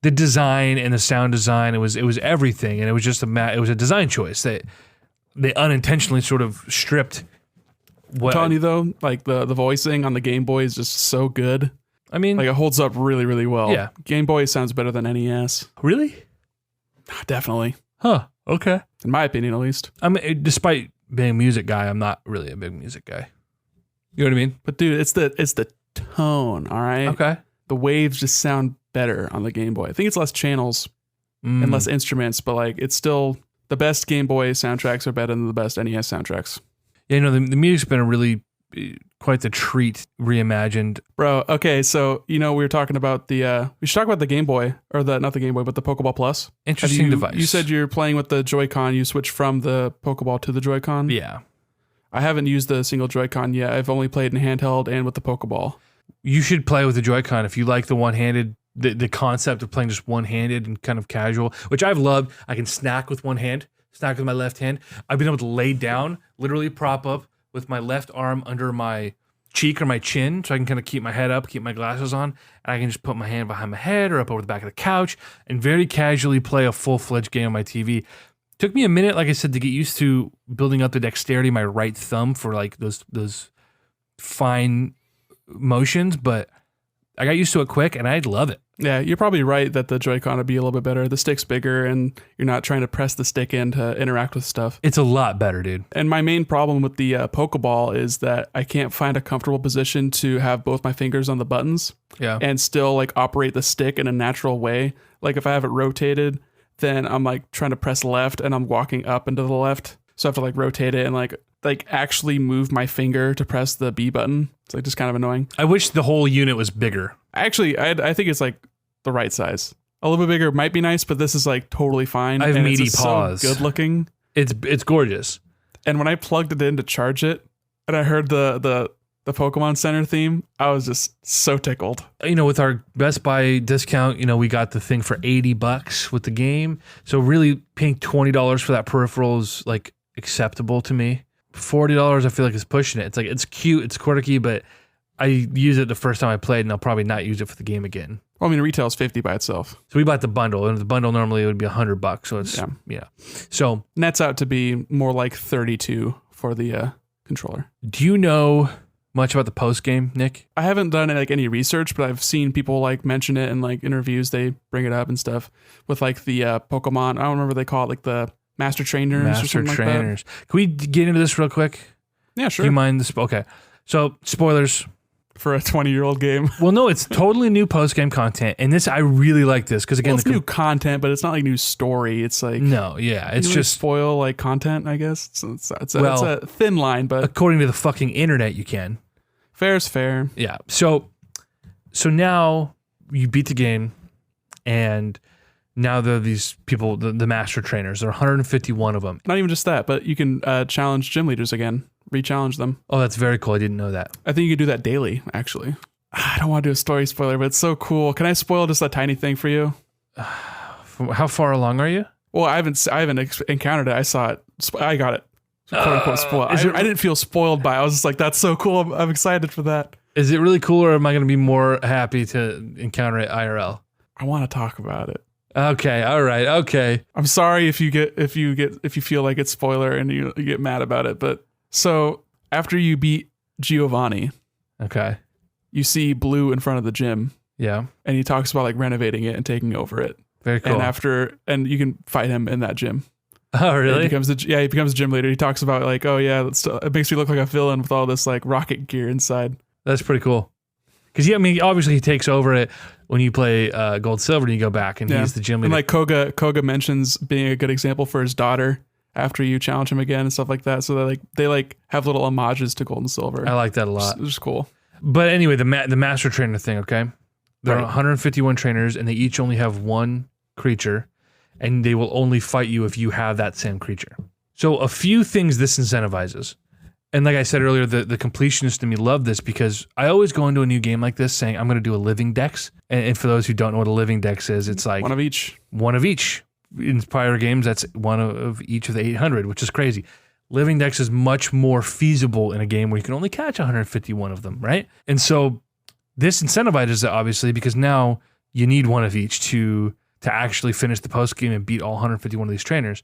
the design and the sound design. It was everything, and it was just it was a design choice that they unintentionally sort of stripped. I'm telling you though, like the voicing on the Game Boy is just so good. I mean, Like it holds up really, really well. Yeah. Game Boy sounds better than NES. really? Definitely. Huh. Okay. In my opinion, at least. I mean, despite being a music guy, I'm not really a big music guy. You know what I mean? But dude, it's the tone, all right? Okay. The waves just sound better on the Game Boy. I think it's less channels and less instruments, but like it's still the best Game Boy soundtracks are better than the best NES soundtracks. Yeah, you know, the music's been a really quite the treat reimagined. Bro, okay, so we were talking about we should talk about the Game Boy, or not the Game Boy, but the Pokeball Plus. Interesting device. You said you're playing with the Joy-Con, you switched from the Pokeball to the Joy-Con? Yeah. I haven't used the single Joy-Con yet. I've only played in handheld and with the Pokeball. You should play with the Joy-Con if you like the one-handed, the concept of playing just one-handed and kind of casual, which I've loved. I can snack with one hand, snack with my left hand. I've been able to lay down, literally prop up with my left arm under my cheek or my chin, so I can kind of keep my head up, keep my glasses on, and I can just put my hand behind my head or up over the back of the couch and very casually play a full-fledged game on my TV. Took me a minute, like I said, to get used to building up the dexterity of my right thumb for like those fine motions, but I got used to it quick and I love it. Yeah, you're probably right that the Joy-Con would be a little bit better. The stick's bigger and you're not trying to press the stick in to interact with stuff. It's a lot better, dude. And my main problem with the Pokeball is that I can't find a comfortable position to have both my fingers on the buttons and still like operate the stick in a natural way. Like if I have it rotated, then I'm like trying to press left and I'm walking up and to the left. So I have to like rotate it and like actually move my finger to press the B button. It's like just kind of annoying. I wish the whole unit was bigger. Actually, I think it's like the right size. A little bit bigger might be nice, but this is like totally fine. I have and meaty it's paws. So good looking. It's gorgeous. And when I plugged it in to charge it and I heard the Pokemon Center theme, I was just so tickled. You know, with our Best Buy discount, you know, we got the thing for $80 with the game. So really paying $20 for that peripheral is like acceptable to me. $40, I feel like is pushing it. It's like, it's cute, it's quirky, but I used it the first time I played and I'll probably not use it for the game again. Well, I mean, retail is $50 by itself. So we bought the bundle, and the bundle normally would be $100. So it's, So nets out to be more like $32 for the controller. Do you know much about the post game, Nick? I haven't done like any research, but I've seen people like mention it in like interviews. They bring it up and stuff with like the Pokemon. I don't remember what they call it, like the Master Trainers or something Trainers. like that. Can we get into this real quick? Yeah, sure. Do you mind this? Okay. So spoilers. For a 20-year-old game. Well, no, it's totally new post-game content. And this, I really like this because again, it's new content, but it's not like new story. It's like it's just spoil like content, I guess. It's a thin line, but according to the fucking internet, you can. Fair is fair. Yeah. So now you beat the game, and now there are these people, the master trainers. There are 151 of them. Not even just that, but you can challenge gym leaders again. Re-challenge them. Oh, that's very cool. I didn't know that. I think you could do that daily, actually. I don't want to do a story spoiler, but it's so cool. Can I spoil just a tiny thing for you? How far along are you? Well, I haven't encountered it. I saw it. I got it. Quote unquote spoil. I didn't feel spoiled by it. I was just like, that's so cool. I'm excited for that. Is it really cool, or am I going to be more happy to encounter it IRL? I want to talk about it. Okay. All right. Okay. I'm sorry if you feel like it's spoiler and you get mad about it, but so after you beat Giovanni, okay, you see Blue in front of the gym. Yeah. And he talks about like renovating it and taking over it. Very cool. And you can fight him in that gym. Oh, really? He becomes a gym leader. He talks about like, oh yeah, it makes me look like a villain with all this like rocket gear inside. That's pretty cool. Because I mean, obviously he takes over it when you play Gold Silver and you go back and he's the gym leader. And like Koga mentions being a good example for his daughter after you challenge him again and stuff like that. So they have little homages to Gold and Silver. I like that a lot. Which is cool. But anyway, the master trainer thing, okay? There are 151 trainers and they each only have one creature and they will only fight you if you have that same creature. So a few things this incentivizes. And like I said earlier, the completionist in me love this because I always go into a new game like this saying I'm going to do a living dex. And for those who don't know what a living dex is, it's like one of each. One of each. In Spyro games, that's one of each of the 800, which is crazy. Living dex is much more feasible in a game where you can only catch 151 of them, right? And so this incentivizes it obviously because now you need one of each to actually finish the post game and beat all 151 of these trainers.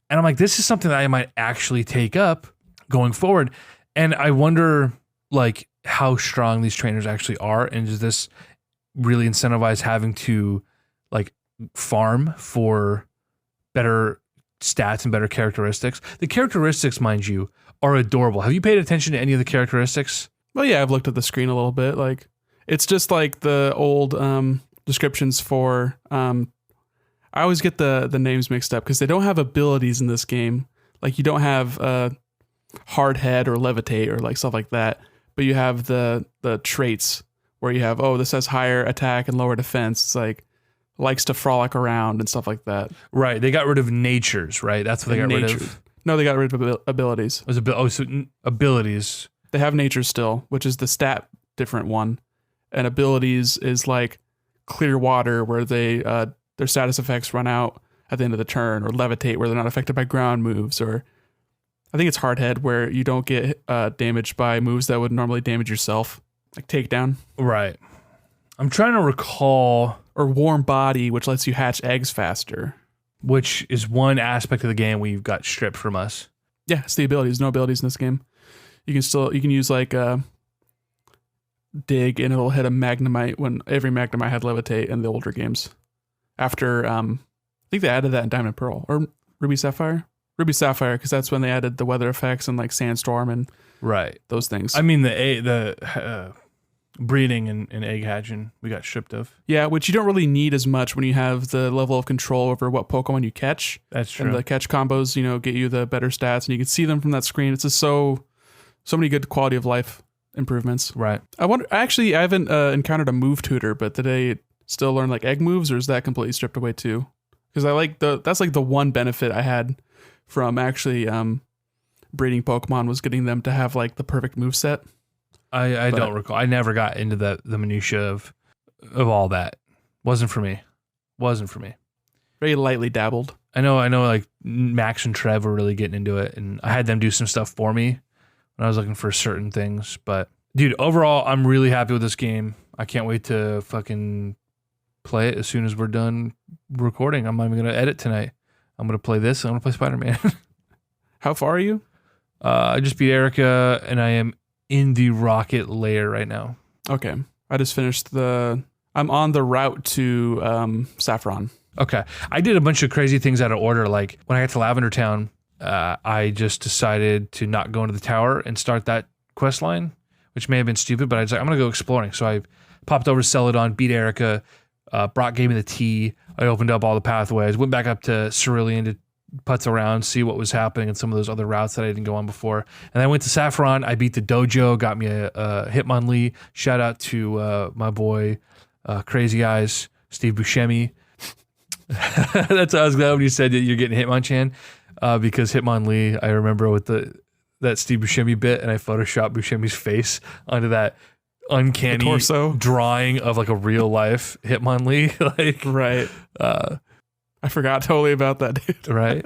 And I'm like, this is something that I might actually take up going forward. And I wonder like how strong these trainers actually are. And does this really incentivize having to like farm for better stats and better characteristics? The characteristics, mind you, are adorable. Have you paid attention to any of the characteristics? Well, yeah, I've looked at the screen a little bit. Like it's just like the old descriptions for I always get the names mixed up because they don't have abilities in this game. Like you don't have hard head or levitate or like stuff like that, but you have the traits where you have, this has higher attack and lower defense. It's like likes to frolic around and stuff like that. Right. They got rid of natures, right? That's what they got rid of. No, they got rid of abilities. Abilities. They have nature still, which is the stat different one. And abilities is like clear water where they their status effects run out at the end of the turn, or levitate where they're not affected by ground moves, or I think it's hard head where you don't get damaged by moves that would normally damage yourself, like takedown. Right. I'm trying to recall. Or warm body, which lets you hatch eggs faster. Which is one aspect of the game we've got stripped from us. Yeah, it's the abilities. No abilities in this game. You can use like dig and it'll hit a Magnemite when every Magnemite had levitate in the older games. After I think they added that in Diamond Pearl or Ruby Sapphire. Ruby Sapphire, because that's when they added the weather effects and like sandstorm and those things. I mean the breeding and egg hatching we got stripped of. Yeah, which you don't really need as much when you have the level of control over what Pokemon you catch. That's true. And the catch combos, get you the better stats and you can see them from that screen. It's just so many good quality of life improvements. Right. I haven't encountered a move tutor, but did they still learn like egg moves or is that completely stripped away too? Because that's like the one benefit I had from actually breeding Pokemon was getting them to have like the perfect move set. I don't recall. I never got into the minutia of all that. Wasn't for me. Very lightly dabbled. I know like Max and Trev were really getting into it and I had them do some stuff for me when I was looking for certain things. But dude, overall, I'm really happy with this game. I can't wait to fucking play it as soon as we're done recording. I'm not even going to edit tonight. I'm going to play this. I'm going to play Spider-Man. How far are you? I just beat Erica and I am in the rocket layer right now. Okay. I just finished I'm on the route to Saffron. Okay. I did a bunch of crazy things out of order. Like when I got to Lavender Town, I just decided to not go into the tower and start that quest line, which may have been stupid, but I was like, I'm going to go exploring. So I popped over to Celadon, beat Erica, Brock gave me the tea. I opened up all the pathways, went back up to Cerulean to putz around, see what was happening in some of those other routes that I didn't go on before. And I went to Saffron. I beat the dojo, got me a Hitmonlee. Shout out to my boy, Crazy Eyes, Steve Buscemi. That's I was glad when you said that you're getting Hitmonchan because Hitmonlee, I remember with that Steve Buscemi bit, and I photoshopped Buscemi's face onto that uncanny torso drawing of like a real life Hitmonlee. Like right. I forgot totally about that, dude. Right.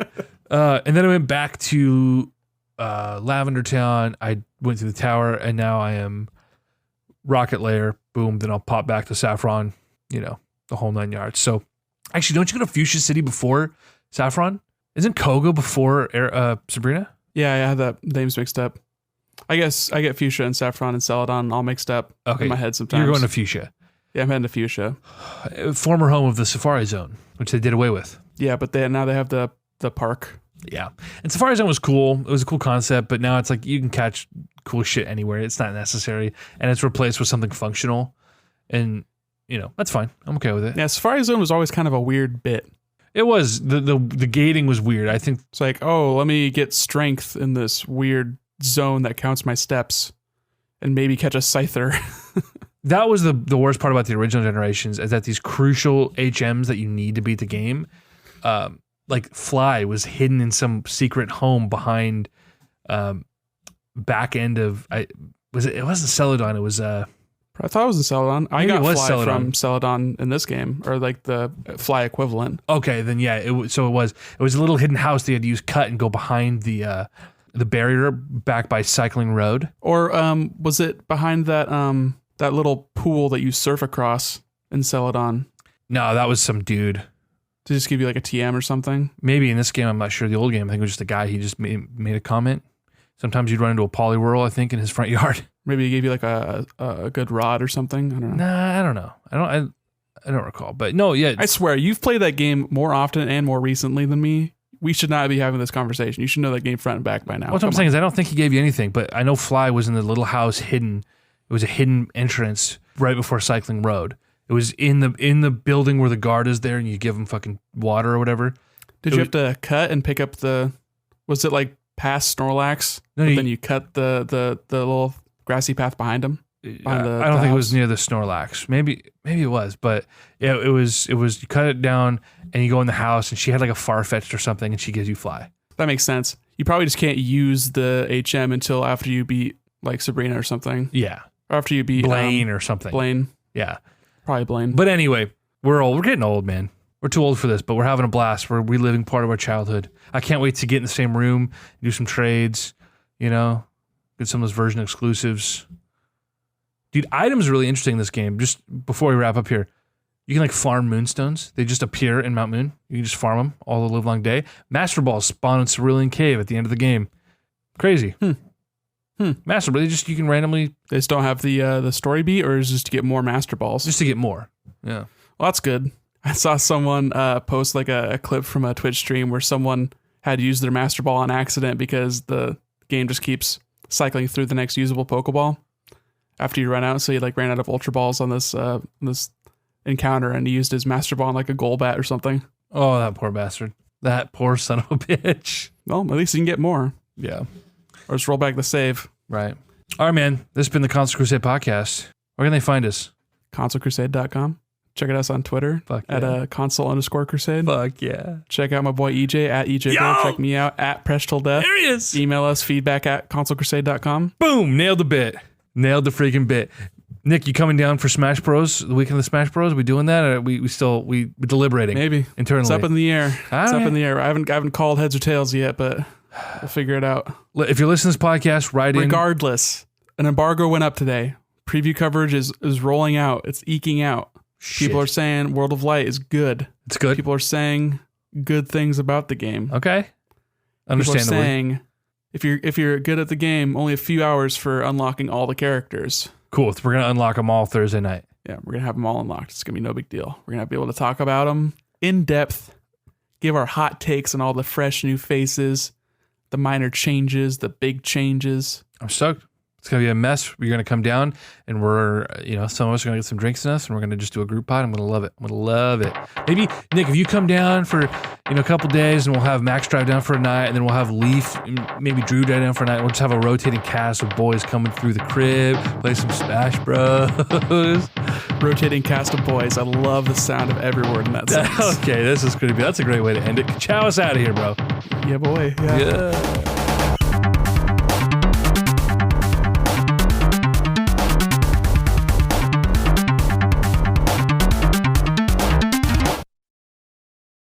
And then I went back to Lavender Town. I went to the tower, and now I am Rocket Layer. Boom. Then I'll pop back to Saffron, the whole 9 yards. So actually, don't you go to Fuchsia City before Saffron? Isn't Koga before Sabrina? Yeah, I had that names mixed up. I guess I get Fuchsia and Saffron and Celadon all mixed up in my head sometimes. You're going to Fuchsia. Yeah, I'm heading to Fuchsia. Former home of the Safari Zone, which they did away with. Yeah, but now they have the park. Yeah. And Safari Zone was cool. It was a cool concept, but now it's like you can catch cool shit anywhere. It's not necessary. And it's replaced with something functional. And, that's fine. I'm okay with it. Yeah, Safari Zone was always kind of a weird bit. It was. The gating was weird. I think it's like, oh, let me get strength in this weird zone that counts my steps and maybe catch a scyther. that was the worst part about the original generations, is that these crucial HMs that you need to beat the game, like Fly was hidden in some secret home behind back end of it wasn't Celadon, it was I thought it was in Celadon. I got Fly Celadon. from Celadon in this game, or like the Fly equivalent. Okay, then yeah, it was a little hidden house that you had to use cut and go behind the barrier back by Cycling Road. Or was it behind that little pool that you surf across in Celadon? No, that was some dude. To just give you like a TM or something? Maybe in this game, I'm not sure. The old game, I think it was just a guy. He just made a comment. Sometimes you'd run into a polywhirl, I think, in his front yard. Maybe he gave you like a good rod or something. I don't know. Nah, I don't know. I don't recall. But no, yeah. I swear, you've played that game more often and more recently than me. We should not be having this conversation. You should know that game front and back by now. What I'm saying is I don't think he gave you anything, but I know Fly was in the little house hidden. It was a hidden entrance right before Cycling Road. It was in the building where the guard is there, and you give him fucking water or whatever. Did you have to cut and pick up was it like past Snorlax? No, then you cut the little grassy path behind him? I don't think it was near the Snorlax. Maybe it was, but yeah, it was. You cut it down and you go in the house, and she had like a Farfetch'd or something, and she gives you Fly. That makes sense. You probably just can't use the HM until after you beat like Sabrina or something. Yeah, or after you beat Blaine or something. Blaine. Yeah, probably Blaine. But anyway, we're getting old, man. We're too old for this, but we're having a blast. We're reliving part of our childhood. I can't wait to get in the same room, do some trades, get some of those version exclusives. Dude, items are really interesting in this game. Just before we wrap up here, you can like farm moonstones. They just appear in Mount Moon. You can just farm them all the live long day. Master Balls spawn in Cerulean Cave at the end of the game. Crazy. Master Balls, you can randomly... They just don't have the story beat, or is it just to get more Master Balls? Just to get more. Yeah. Well, that's good. I saw someone post like a clip from a Twitch stream where someone had used their Master Ball on accident because the game just keeps cycling through the next usable Pokeball after you run out. So he like ran out of Ultra Balls on this encounter, and he used his Master Ball on like a Golbat or something. Oh, that poor bastard. That poor son of a bitch. Well, at least you can get more. Yeah. Or just roll back the save. Right. All right, man. This has been the Console Crusade podcast. Where can they find us? ConsoleCrusade.com. Check out us on Twitter at console_crusade. Fuck yeah. Check out my boy EJ at EJ. Check me out at Press-Till-Death. There he is. Email us feedback at consolecrusade.com. Boom. Nailed the bit. Nailed the freaking bit. Nick, you coming down for Smash Bros? The weekend of the Smash Bros? Are we doing that? Or are we deliberating? Maybe. Internally. It's up in the air. It's up in the air. I haven't called heads or tails yet, but we'll figure it out. If you're listening to this podcast, write in. Regardless, an embargo went up today. Preview coverage is rolling out. It's eking out. Shit. People are saying World of Light is good. It's good. People are saying good things about the game. Okay. Understandably. People are saying if you're good at the game, only a few hours for unlocking all the characters. Cool. We're going to unlock them all Thursday night. Yeah, we're going to have them all unlocked. It's going to be no big deal. We're going to be able to talk about them in depth, give our hot takes on all the fresh new faces, the minor changes, the big changes. I'm stoked. It's going to be a mess. We're going to come down and we're, some of us are going to get some drinks in us and we're going to just do a group pod. I'm going to love it. I'm going to love it. Maybe, Nick, if you come down for, a couple days and we'll have Max drive down for a night and then we'll have Leaf, maybe Drew drive down for a night. We'll just have a rotating cast of boys coming through the crib, play some Smash Bros. Rotating cast of boys. I love the sound of every word in that sentence. Okay, that's a great way to end it. Chow us out of here, bro. Yeah, boy. Yeah.